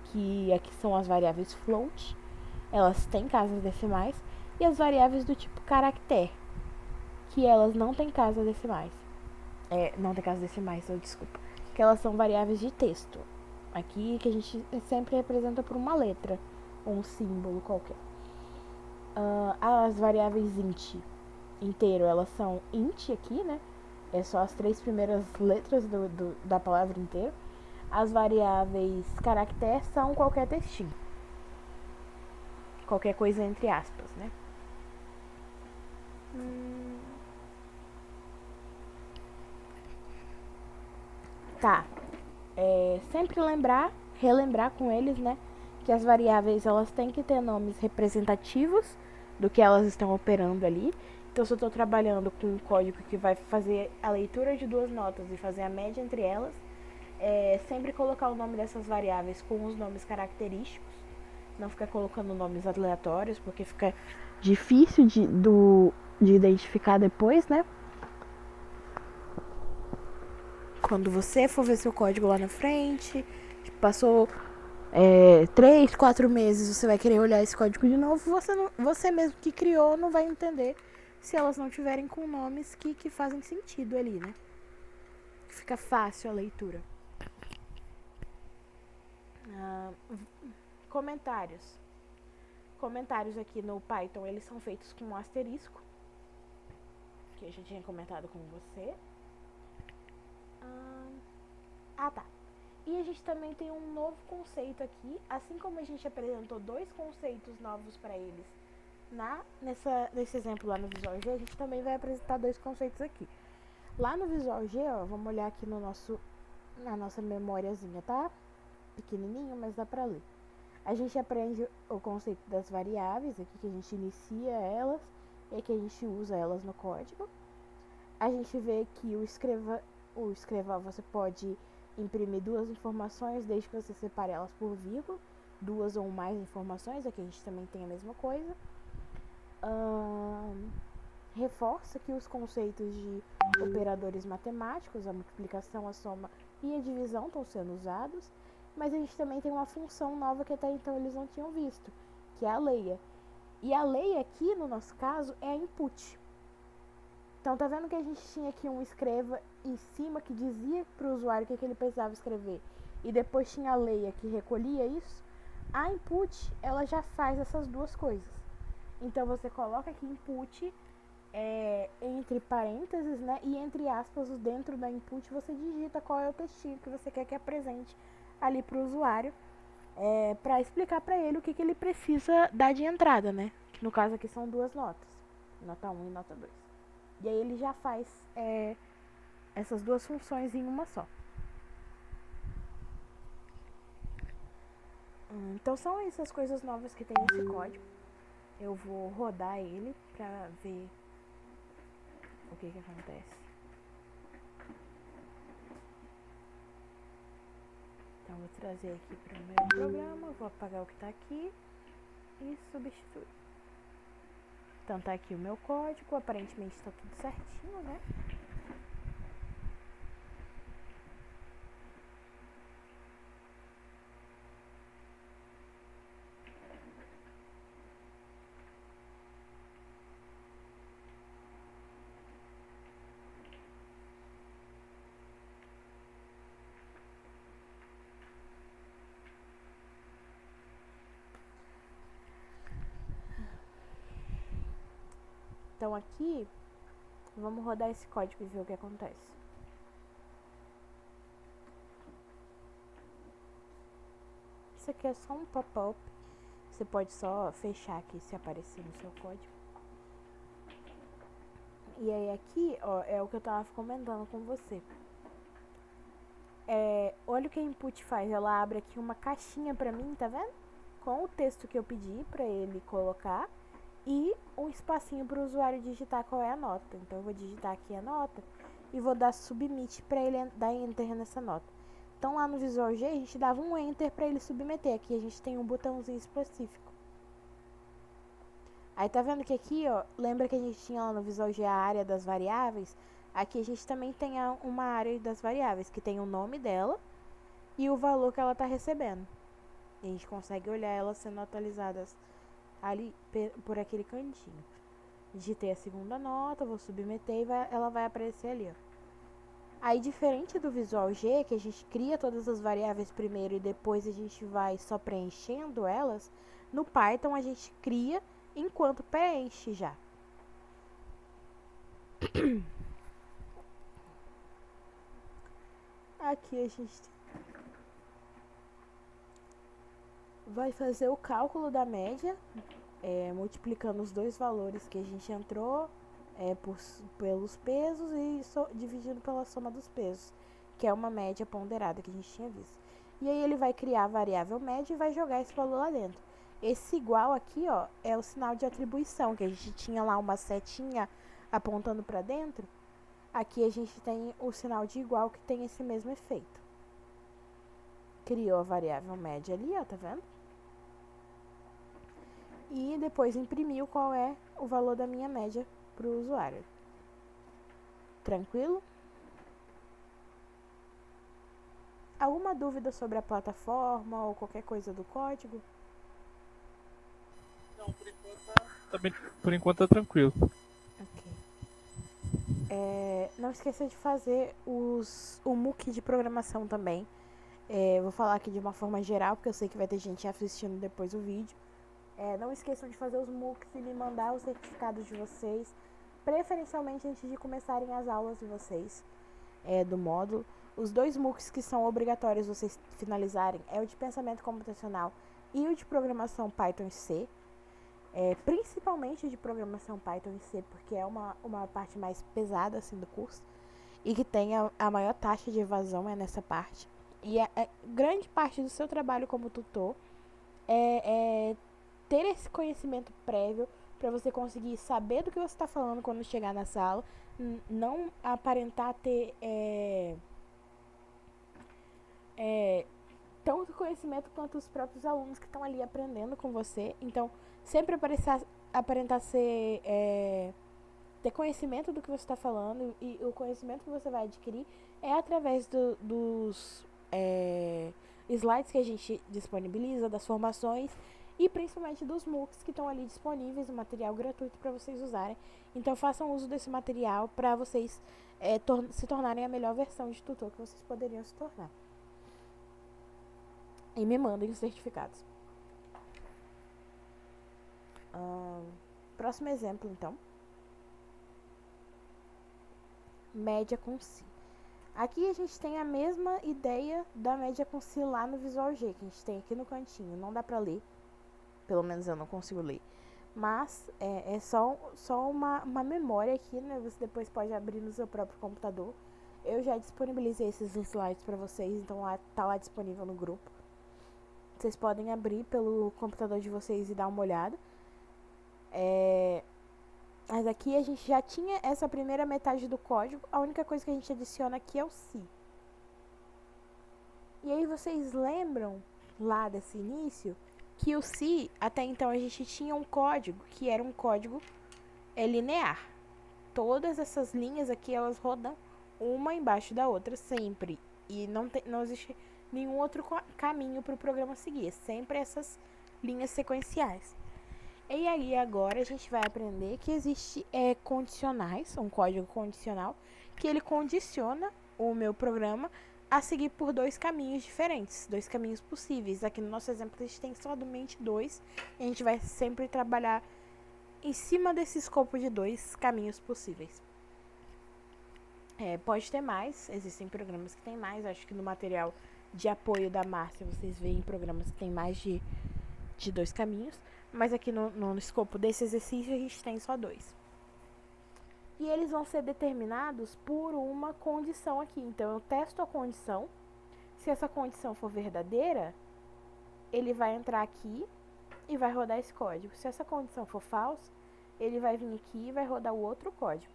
que aqui são as variáveis float, elas têm casas decimais, e as variáveis do tipo caractere, que elas não têm casas decimais. Não tem casas decimais, desculpa. Que elas são variáveis de texto. Aqui que a gente sempre representa por uma letra ou um símbolo qualquer. As variáveis inteiro, elas são int aqui, né? É só as 3 primeiras letras da palavra inteiro. As variáveis caractere são qualquer textinho. Qualquer coisa entre aspas, né? Tá. Sempre relembrar com eles, né? Que as variáveis elas têm que ter nomes representativos do que elas estão operando ali. Então, se eu estou trabalhando com um código que vai fazer a leitura de 2 notas e fazer a média entre elas, sempre colocar o nome dessas variáveis com os nomes característicos. Não ficar colocando nomes aleatórios, porque fica difícil de identificar depois, né? Quando você for ver seu código lá na frente, passou 3, 4 meses, você vai querer olhar esse código de novo, você mesmo que criou não vai entender se elas não tiverem com nomes que fazem sentido ali, né? Fica fácil a leitura. Comentários. Comentários aqui no Python, eles são feitos com um asterisco, que eu já tinha comentado com você. Ah, tá. E a gente também tem um novo conceito aqui, assim como a gente apresentou 2 conceitos novos para eles nesse exemplo lá no Visual G, a gente também vai apresentar 2 conceitos aqui. Lá no Visual G, ó, vamos olhar aqui na nossa memóriazinha, tá? Pequenininho, mas dá pra ler. A gente aprende o conceito das variáveis, aqui que a gente inicia elas e que a gente usa elas no código. A gente vê que o escrever você pode imprimir 2 informações desde que você separe elas por vírgula, 2 ou mais informações, aqui a gente também tem a mesma coisa. Reforça que os conceitos de operadores matemáticos, a multiplicação, a soma e a divisão estão sendo usados, mas a gente também tem uma função nova que até então eles não tinham visto, que é a leia. E a leia aqui, no nosso caso, é a input. Então tá vendo que a gente tinha aqui um escreva em cima que dizia para o usuário o que ele precisava escrever, e depois tinha a leia que recolhia isso? A input, ela já faz essas 2 coisas. Então você coloca aqui input entre parênteses, né, e entre aspas, dentro da input você digita qual é o textinho que você quer que apresente ali para o usuário, para explicar para ele o que ele precisa dar de entrada, né? No caso aqui são 2 notas, nota 1 e nota 2. E aí ele já faz essas 2 funções em uma só. Então são essas coisas novas que tem nesse código. Eu vou rodar ele para ver o que acontece. Então vou trazer aqui para o meu programa, vou apagar o que está aqui e substituir. Então tá aqui o meu código, aparentemente está tudo certinho, né? Então aqui, vamos rodar esse código e ver o que acontece. Isso aqui é só um pop-up. Você pode só fechar aqui se aparecer no seu código. E aí aqui, ó, é o que eu tava comentando com você. Olha o que a input faz. Ela abre aqui uma caixinha pra mim, tá vendo? Com o texto que eu pedi pra ele colocar e um espacinho para o usuário digitar qual é a nota. Então eu vou digitar aqui a nota e vou dar submit para ele dar enter nessa nota. Então lá no Visual G a gente dava um enter para ele submeter. Aqui a gente tem um botãozinho específico. Aí tá vendo que aqui, ó, lembra que a gente tinha lá no Visual G a área das variáveis? Aqui a gente também tem uma área das variáveis que tem o nome dela e o valor que ela tá recebendo. E a gente consegue olhar elas sendo atualizadas ali por aquele cantinho. Digitei a segunda nota, vou submeter e ela vai aparecer ali, ó. Aí, diferente do Visual G, que a gente cria todas as variáveis primeiro e depois a gente vai só preenchendo elas, no Python a gente cria enquanto preenche já. Aqui a gente vai fazer o cálculo da média, multiplicando os 2 valores que a gente entrou pelos pesos e dividindo pela soma dos pesos, que é uma média ponderada que a gente tinha visto. E aí ele vai criar a variável média e vai jogar esse valor lá dentro. Esse igual aqui, ó, é o sinal de atribuição, que a gente tinha lá uma setinha apontando para dentro. Aqui a gente tem o sinal de igual que tem esse mesmo efeito. Criou a variável média ali, ó, tá vendo? E depois imprimiu qual é o valor da minha média para o usuário. Tranquilo? Alguma dúvida sobre a plataforma ou qualquer coisa do código? Não, por enquanto tá tranquilo. Ok. Não esqueça de fazer o MOOC de programação também. Vou falar aqui de uma forma geral, porque eu sei que vai ter gente assistindo depois o vídeo. Não esqueçam de fazer os MOOCs e me mandar os certificados de vocês, preferencialmente antes de começarem as aulas de vocês do módulo, Os 2 MOOCs que são obrigatórios vocês finalizarem é o de pensamento computacional e o de programação Python e C. Principalmente de programação Python e C, porque é uma parte mais pesada assim, do curso e que tem a maior taxa de evasão nessa parte. E grande parte do seu trabalho como tutor é ter esse conhecimento prévio para você conseguir saber do que você está falando quando chegar na sala, não aparentar ter tanto conhecimento quanto os próprios alunos que estão ali aprendendo com você. Então, sempre aparentar ser ter conhecimento do que você está falando, e o conhecimento que você vai adquirir é através dos slides que a gente disponibiliza, das formações e principalmente dos MOOCs que estão ali disponíveis, o material gratuito para vocês usarem. Então façam uso desse material para vocês se tornarem a melhor versão de tutor que vocês poderiam se tornar. E me mandem os certificados. Próximo exemplo, então. Média com Si. Aqui a gente tem a mesma ideia da média com Si lá no Visual G, que a gente tem aqui no cantinho. Não dá pra ler, pelo menos eu não consigo ler. Mas é só uma memória aqui, né? Você depois pode abrir no seu próprio computador. Eu já disponibilizei esses slides pra vocês, então tá lá disponível no grupo. Vocês podem abrir pelo computador de vocês e dar uma olhada. Mas aqui a gente já tinha essa primeira metade do código. A única coisa que a gente adiciona aqui é o Si. E aí vocês lembram lá desse início que o Si, até então a gente tinha um código que era um código linear. Todas essas linhas aqui, elas rodam uma embaixo da outra sempre. E não existe nenhum outro caminho para o programa seguir. É sempre essas linhas sequenciais. E aí agora a gente vai aprender que existe condicionais, um código condicional, que ele condiciona o meu programa a seguir por 2 caminhos diferentes, 2 caminhos possíveis. Aqui no nosso exemplo a gente tem somente 2, e a gente vai sempre trabalhar em cima desse escopo de 2 caminhos possíveis. Pode ter mais, existem programas que tem mais, acho que no material de apoio da Márcia vocês veem programas que tem mais de 2 caminhos. Mas aqui no escopo desse exercício a gente tem só 2. E eles vão ser determinados por uma condição aqui. Então eu testo a condição. Se essa condição for verdadeira, ele vai entrar aqui e vai rodar esse código. Se essa condição for falsa, ele vai vir aqui e vai rodar o outro código.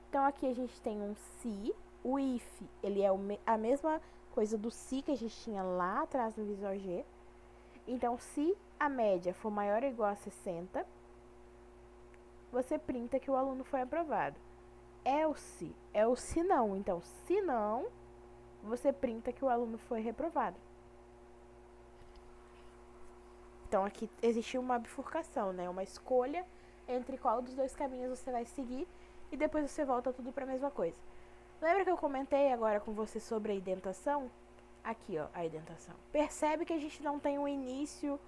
Então aqui a gente tem um Se. O if, ele é a mesma coisa do Se que a gente tinha lá atrás no Visual G. Então, se a média for maior ou igual a 60, você printa que o aluno foi aprovado. É o se não. Então, se não, você printa que o aluno foi reprovado. Então, aqui existe uma bifurcação, né? Uma escolha entre qual dos 2 caminhos você vai seguir e depois você volta tudo para a mesma coisa. Lembra que eu comentei agora com você sobre a indentação? Aqui, ó, a indentação. Percebe que a gente não tem um início,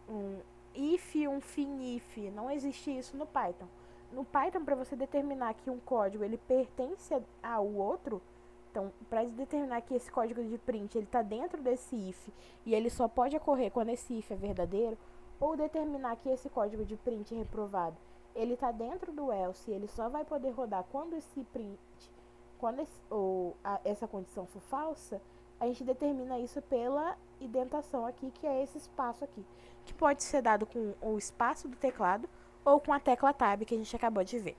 um if e um fim if. Não existe isso no Python. No Python, para você determinar que um código ele pertence ao outro, então, para determinar que esse código de print ele está dentro desse if e ele só pode ocorrer quando esse if é verdadeiro, ou determinar que esse código de print reprovado ele está dentro do else e ele só vai poder rodar quando esse print essa condição for falsa, a gente determina isso pela indentação aqui, que é esse espaço aqui, que pode ser dado com o espaço do teclado ou com a tecla Tab que a gente acabou de ver.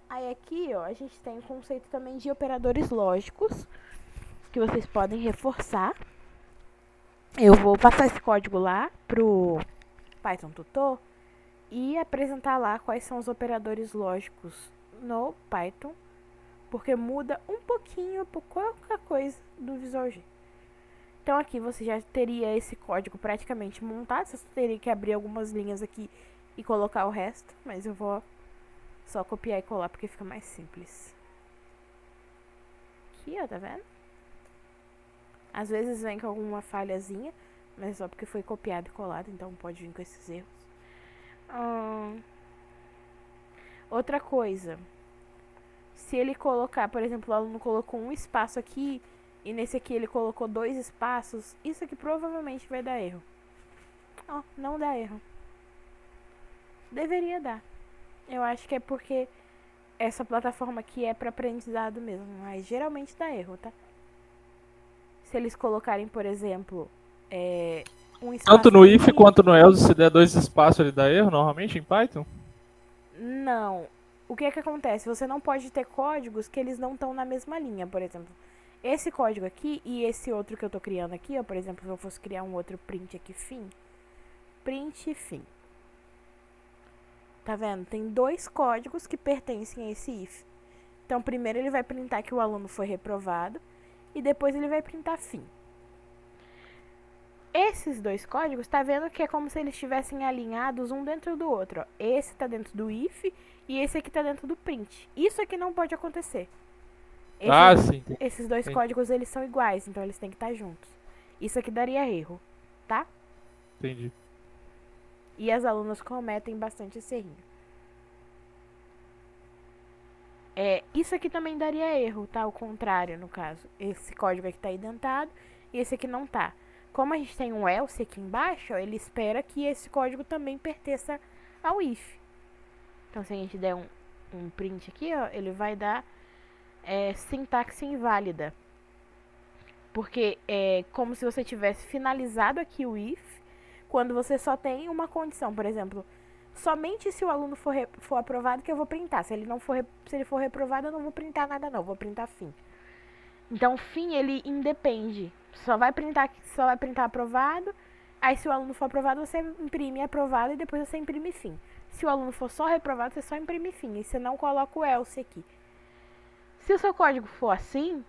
Aí aqui, ó, a gente tem o conceito também de operadores lógicos, que vocês podem reforçar. Eu vou passar esse código lá pro Python Tutor e apresentar lá quais são os operadores lógicos no Python, porque muda um pouquinho por qualquer coisa do Visual G. Então aqui você já teria esse código praticamente montado, você teria que abrir algumas linhas aqui e colocar o resto, mas eu vou só copiar e colar porque fica mais simples. Aqui, ó, tá vendo? Às vezes vem com alguma falhazinha, mas só porque foi copiado e colado, então pode vir com esses erros. Outra coisa, Se ele colocar, por exemplo, o aluno colocou um espaço aqui e nesse aqui ele colocou 2 espaços, isso aqui provavelmente vai dar erro. Ó, não dá erro. Deveria dar. Eu acho que é porque essa plataforma aqui é para aprendizado mesmo, mas geralmente dá erro, tá? Se eles colocarem, por exemplo, um espaço Tanto no if aqui, quanto no else, se der 2 espaços, ele dá erro normalmente em Python? não. O que é que acontece? Você não pode ter códigos que eles não estão na mesma linha, por exemplo. Esse código aqui e esse outro que eu tô criando aqui, ó, por exemplo, se eu fosse criar um outro print aqui, fim. Print fim. Tá vendo? Tem 2 códigos que pertencem a esse if. Então, primeiro ele vai printar que o aluno foi reprovado e depois ele vai printar fim. Esses 2 códigos, tá vendo que é como se eles estivessem alinhados um dentro do outro, ó. Esse tá dentro do if e esse aqui tá dentro do print. Isso aqui não pode acontecer. Sim. Esses 2 códigos, eles são iguais, então eles têm que estar juntos. Isso aqui daria erro, tá? Entendi. E as alunas cometem bastante esse erro. Isso aqui também daria erro, tá? O contrário, no caso. Esse código aqui tá identado e esse aqui não tá. Como a gente tem um else aqui embaixo, ó, ele espera que esse código também pertença ao if. Então, se a gente der um print aqui, ó, ele vai dar sintaxe inválida. Porque é como se você tivesse finalizado aqui o if, quando você só tem uma condição. Por exemplo, somente se o aluno for aprovado que eu vou printar. Se ele for reprovado, eu não vou printar nada não, vou printar fim. Então, fim, ele independe. Só vai printar aprovado. Aí, se o aluno for aprovado, você imprime aprovado e depois você imprime fim. Se o aluno for só reprovado, você só imprime fim. E você não coloca o else aqui. Se o seu código for assim,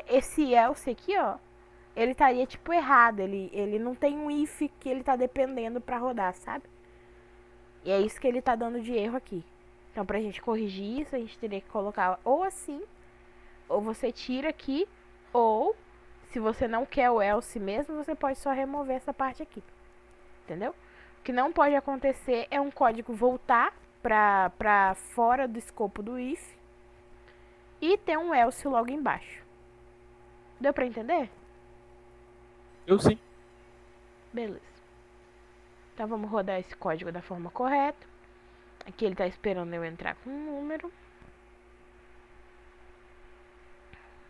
esse else aqui, ó, ele estaria tipo errado. Ele não tem um if que ele tá dependendo pra rodar, sabe? E é isso que ele tá dando de erro aqui. Então, pra gente corrigir isso, a gente teria que colocar ou assim, ou você tira aqui, ou se você não quer o else mesmo, você pode só remover essa parte aqui. Entendeu? O que não pode acontecer é um código voltar pra fora do escopo do if e ter um else logo embaixo. Deu pra entender? Eu sim. Beleza. Então vamos rodar esse código da forma correta. Aqui ele tá esperando eu entrar com um número.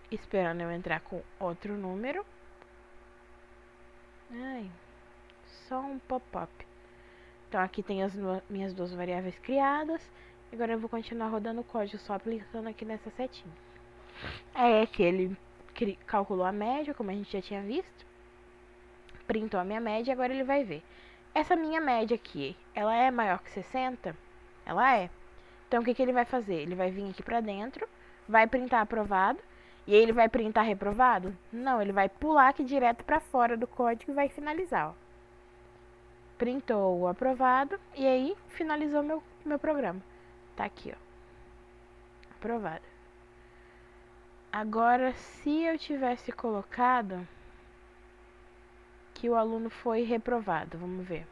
Esperando eu entrar com outro número. Ai, só um pop-up. Então aqui tem as minhas 2 variáveis criadas. Agora eu vou continuar rodando o código só aplicando aqui nessa setinha. Aí aqui ele calculou a média, como a gente já tinha visto. Printou a minha média, agora ele vai ver. Essa minha média aqui, ela é maior que 60? Ela é. Então o que ele vai fazer? Ele vai vir aqui pra dentro, vai printar aprovado. E aí ele vai printar reprovado? Não, ele vai pular aqui direto pra fora do código e vai finalizar, ó. Printou o aprovado e aí finalizou meu programa. Tá aqui, ó. Aprovado. Agora, se eu tivesse colocado que o aluno foi reprovado, vamos ver.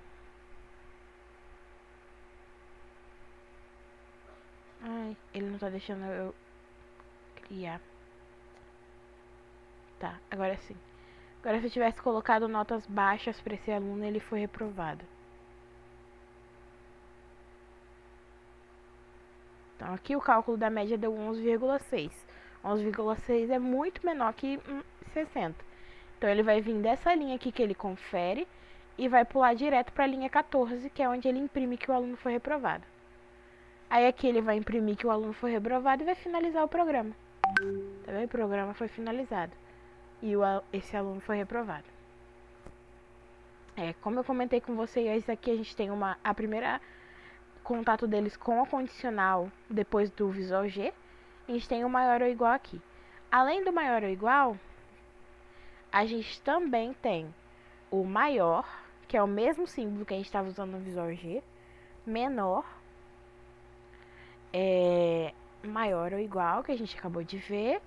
Ai, ele não tá deixando eu criar. Tá, agora sim. Agora, se eu tivesse colocado notas baixas para esse aluno, ele foi reprovado. Então, aqui o cálculo da média deu 11,6. 11,6 é muito menor que 60. Então, ele vai vir dessa linha aqui que ele confere e vai pular direto para a linha 14, que é onde ele imprime que o aluno foi reprovado. Aí, aqui ele vai imprimir que o aluno foi reprovado e vai finalizar o programa. Tá vendo? O programa foi finalizado. E esse aluno foi reprovado. Como eu comentei com vocês, aqui a gente tem a primeira contato deles com a condicional depois do Visual G. A gente tem o maior ou igual aqui. Além do maior ou igual, a gente também tem o maior, que é o mesmo símbolo que a gente estava usando no Visual G. Menor, maior ou igual, que a gente acabou de ver.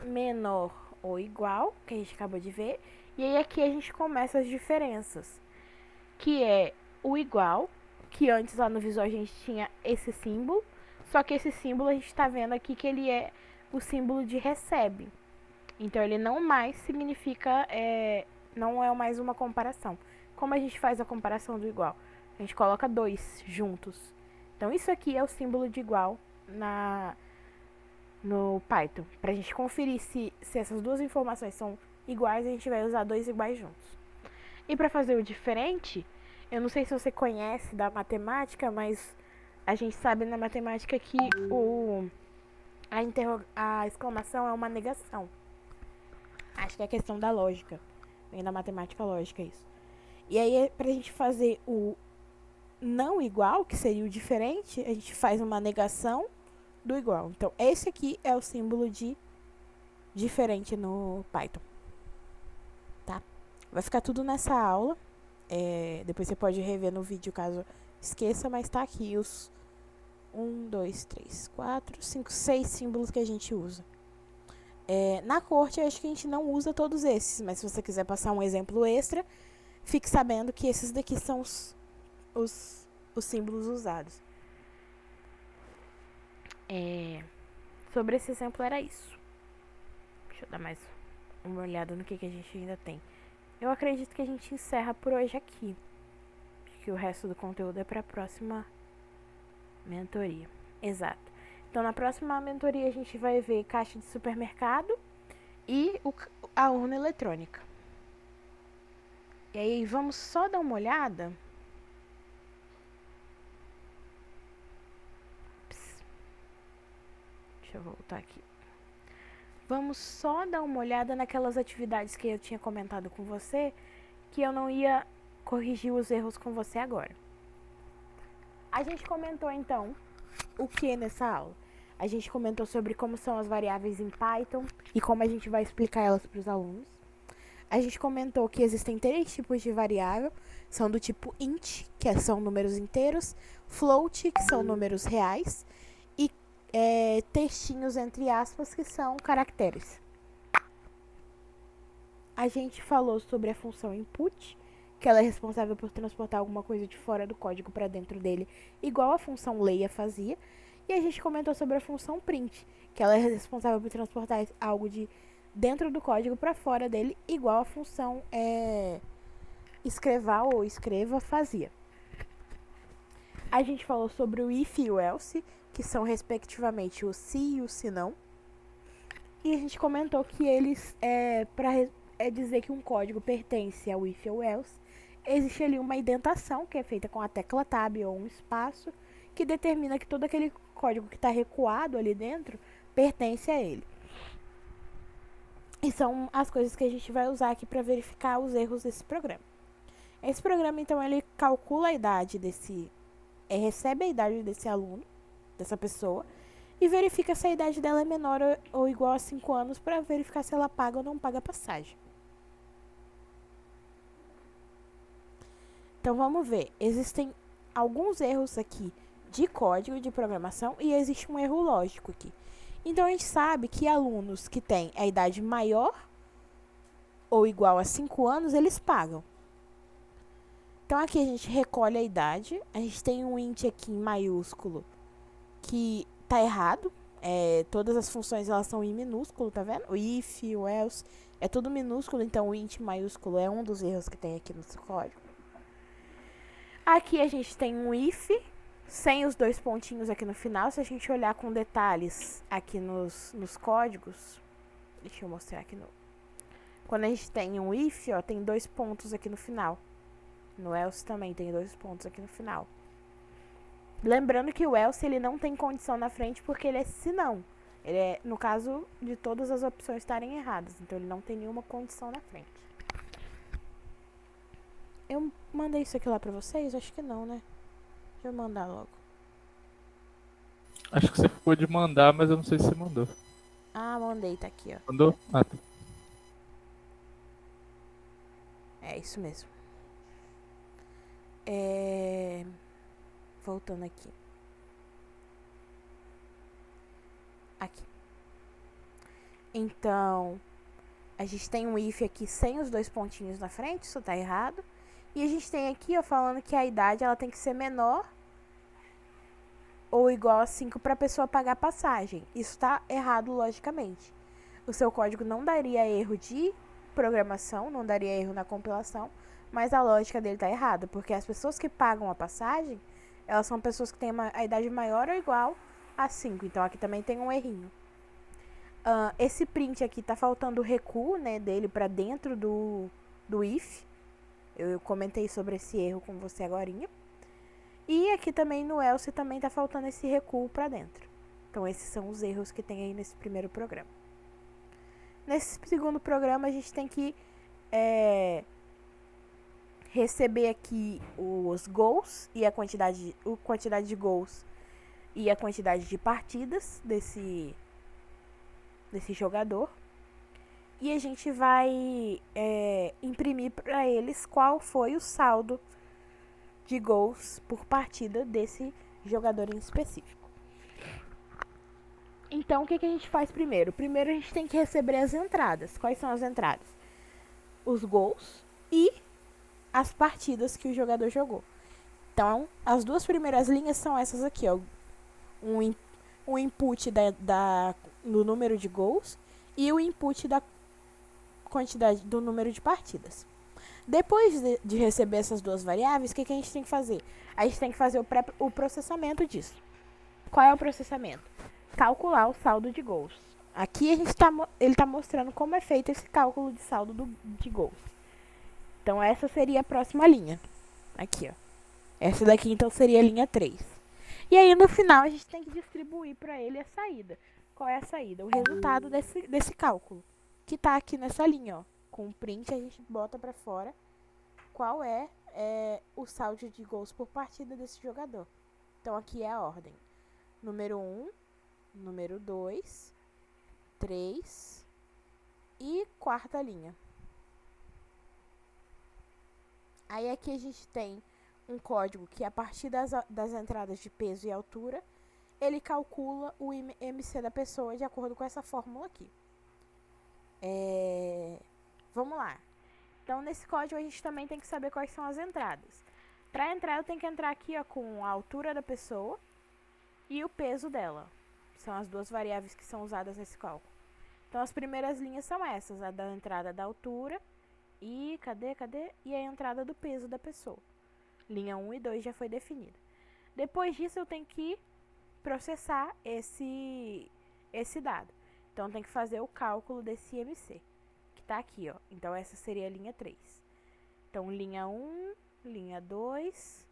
Menor ou igual, que a gente acabou de ver. E aí aqui a gente começa as diferenças, que é o igual, que antes lá no Visual a gente tinha esse símbolo, Só que esse símbolo a gente está vendo aqui que ele é o símbolo de recebe. Então ele não mais significa, não é mais uma comparação. Como a gente faz a comparação do igual? A gente coloca 2 juntos. Então isso aqui é o símbolo de igual no Python. Para a gente conferir se essas duas informações são iguais, a gente vai usar 2 iguais juntos. E para fazer o diferente, eu não sei se você conhece da matemática, mas a gente sabe na matemática que a exclamação é uma negação. Acho que é questão da lógica. Vem da matemática lógica isso. E aí, pra gente fazer o não igual, que seria o diferente, a gente faz uma negação do igual. Então, esse aqui é o símbolo de diferente no Python. Tá? Vai ficar tudo nessa aula. Depois você pode rever no vídeo caso esqueça, mas tá aqui os 1, 2, 3, 4, 5, 6 símbolos que a gente usa. Na corte, eu acho que a gente não usa todos esses, mas se você quiser passar um exemplo extra, fique sabendo que esses daqui são os símbolos usados. Sobre esse exemplo era isso. Deixa eu dar mais uma olhada no que a gente ainda tem. Eu acredito que a gente encerra por hoje aqui. Que o resto do conteúdo é para a próxima mentoria. Exato. Então, na próxima mentoria, a gente vai ver caixa de supermercado e a urna eletrônica. E aí, vamos só dar uma olhada. Deixa eu voltar aqui. Vamos só dar uma olhada naquelas atividades que eu tinha comentado com você, que eu não ia corrigir os erros com você agora. A gente comentou, então, o que nessa aula? A gente comentou sobre como são as variáveis em Python e como a gente vai explicar elas para os alunos. A gente comentou que existem 3 tipos de variável, são do tipo int, que são números inteiros, float, que são números reais, e textinhos entre aspas, que são caracteres. A gente falou sobre a função input, que ela é responsável por transportar alguma coisa de fora do código para dentro dele, igual a função leia fazia. E a gente comentou sobre a função print, que ela é responsável por transportar algo de dentro do código para fora dele, igual a função escrevar ou escreva fazia. A gente falou sobre o if e o else, que são respectivamente o se e o se não. E a gente comentou que eles, para dizer que um código pertence ao if ou else, existe ali uma indentação, que é feita com a tecla tab ou um espaço, que determina que todo aquele código que está recuado ali dentro pertence a ele. E são as coisas que a gente vai usar aqui para verificar os erros desse programa. Esse programa, então, ele calcula a idade recebe a idade desse aluno, dessa pessoa, e verifica se a idade dela é menor ou igual a 5 anos para verificar se ela paga ou não paga a passagem. Então, vamos ver. Existem alguns erros aqui de código de programação e existe um erro lógico aqui. Então, a gente sabe que alunos que têm a idade maior ou igual a 5 anos, eles pagam. Então, aqui a gente recolhe a idade. A gente tem um int aqui em maiúsculo que tá errado. Todas as funções elas são em minúsculo, tá vendo? O if, o else, é tudo minúsculo. Então, o int maiúsculo é um dos erros que tem aqui no código. Aqui a gente tem um if sem os 2 pontinhos aqui no final. Se a gente olhar com detalhes aqui nos códigos, deixa eu mostrar aqui quando a gente tem um if, ó, tem 2 pontos aqui no final. No else também tem 2 pontos aqui no final. Lembrando que o else ele não tem condição na frente porque ele é senão. Ele é no caso de todas as opções estarem erradas, então ele não tem nenhuma condição na frente. Eu mandei isso aqui lá pra vocês? Acho que não, né? Deixa eu mandar logo. Acho que você ficou de mandar, mas eu não sei se você mandou. Ah, mandei, tá aqui, ó. Mandou? Ah, tá. É isso mesmo. Voltando aqui. Aqui. Então, a gente tem um if aqui sem os 2 pontinhos na frente, isso tá errado. E a gente tem aqui, ó, falando que a idade ela tem que ser menor ou igual a 5 para a pessoa pagar a passagem. Isso está errado logicamente. O seu código não daria erro de programação, não daria erro na compilação, mas a lógica dele está errada, porque as pessoas que pagam a passagem, elas são pessoas que têm a idade maior ou igual a 5. Então aqui também tem um errinho. Esse print aqui tá faltando o recuo, né, dele para dentro do if. Eu comentei sobre esse erro com você agorinha. E aqui também no else também tá faltando esse recuo para dentro. Então esses são os erros que tem aí nesse primeiro programa. Nesse segundo programa a gente tem que receber aqui os gols e a quantidade de gols e a quantidade de partidas desse jogador. E a gente vai imprimir para eles qual foi o saldo de gols por partida desse jogador em específico. Então, o que a gente faz primeiro? Primeiro a gente tem que receber as entradas. Quais são as entradas? Os gols e as partidas que o jogador jogou. Então, as duas primeiras linhas são essas aqui, ó. Um input do número de gols e o input da quantidade do número de partidas. Depois de receber essas duas variáveis, o que a gente tem que fazer? A gente tem que fazer o processamento disso. Qual é o processamento? Calcular o saldo de gols. Aqui ele está mostrando como é feito esse cálculo de saldo de gols. Então essa seria a próxima linha. Aqui, ó. Essa daqui então seria a linha 3. E aí no final a gente tem que distribuir para ele a saída. Qual é a saída? O resultado desse cálculo. Que está aqui nessa linha, ó. Com o print a gente bota para fora qual é o saldo de gols por partida desse jogador. Então aqui é a ordem. Número 1, número 2, 3 e quarta linha. Aí aqui a gente tem um código que a partir das entradas de peso e altura, ele calcula o MC da pessoa de acordo com essa fórmula aqui. Vamos lá. Então nesse código a gente também tem que saber quais são as entradas. Para entrar eu tenho que entrar aqui, ó, com a altura da pessoa e o peso dela. São as duas variáveis que são usadas nesse cálculo. Então as primeiras linhas são essas, a da entrada da altura e cadê? E a entrada do peso da pessoa. Linha 1 e 2 já foi definida. Depois disso eu tenho que processar esse dado. Então tem que fazer o cálculo desse IMC, que está aqui, ó. Então essa seria a linha 3. Então linha 1, linha 2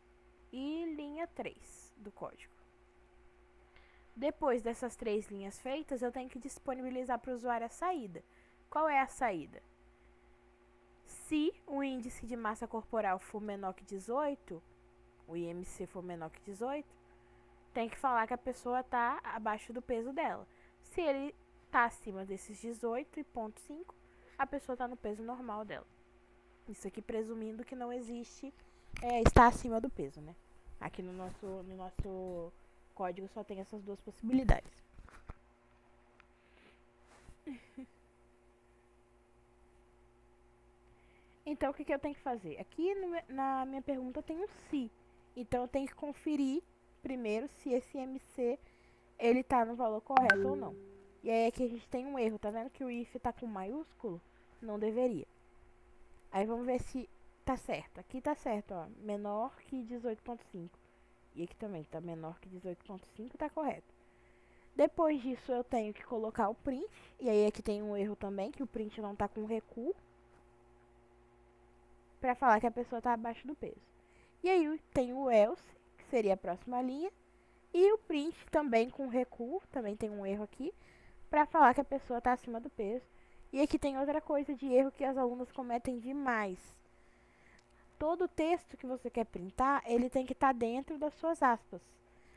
e linha 3 do código. Depois dessas 3 linhas feitas, eu tenho que disponibilizar para o usuário a saída. Qual é a saída? Se o índice de massa corporal for menor que 18, o IMC for menor que 18, tem que falar que a pessoa está abaixo do peso dela. Se ele está acima desses 18,5, a pessoa está no peso normal dela. Isso aqui presumindo que não existe estar acima do peso, né? Aqui no nosso código só tem essas duas possibilidades. Então, o que eu tenho que fazer? Aqui na minha pergunta tem um se. Então, eu tenho que conferir primeiro se esse MC ele tá no valor correto ou não. E aí aqui a gente tem um erro, tá vendo que o if tá com maiúsculo? Não deveria. Aí vamos ver se tá certo. Aqui tá certo, ó, menor que 18,5. E aqui também tá menor que 18,5, tá correto. Depois disso eu tenho que colocar o print. E aí aqui tem um erro também, que o print não tá com recuo, pra falar que a pessoa tá abaixo do peso. E aí tem o else, que seria a próxima linha. E o print também com recuo, também tem um erro aqui, pra falar que a pessoa tá acima do peso. E aqui tem outra coisa de erro que as alunas cometem demais. Todo texto que você quer printar, ele tem que estar dentro das suas aspas.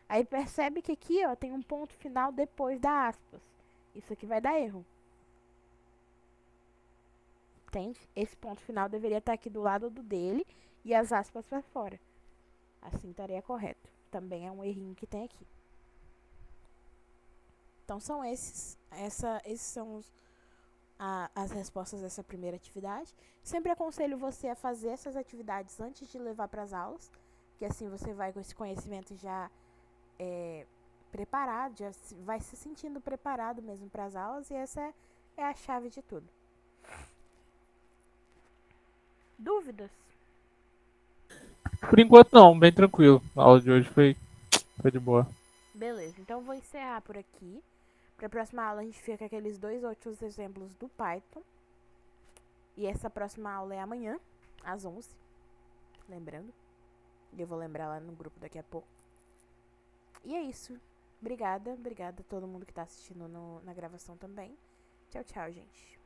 Aí percebe que aqui, ó, tem um ponto final depois da aspas. Isso aqui vai dar erro. Entende? Esse ponto final deveria estar aqui do lado do dele e as aspas para fora. Assim estaria correto. Também é um errinho que tem aqui. Então são esses são as respostas dessa primeira atividade. Sempre aconselho você a fazer essas atividades antes de levar para as aulas, que assim você vai com esse conhecimento já preparado, vai se sentindo preparado mesmo para as aulas, e essa é a chave de tudo. Dúvidas? Por enquanto não, bem tranquilo. A aula de hoje foi de boa. Beleza, então vou encerrar por aqui. Para a próxima aula a gente fica com aqueles 2 outros exemplos do Python. E essa próxima aula é amanhã, às 11. Lembrando. E eu vou lembrar lá no grupo daqui a pouco. E é isso. Obrigada a todo mundo que tá assistindo na gravação também. Tchau, tchau, gente.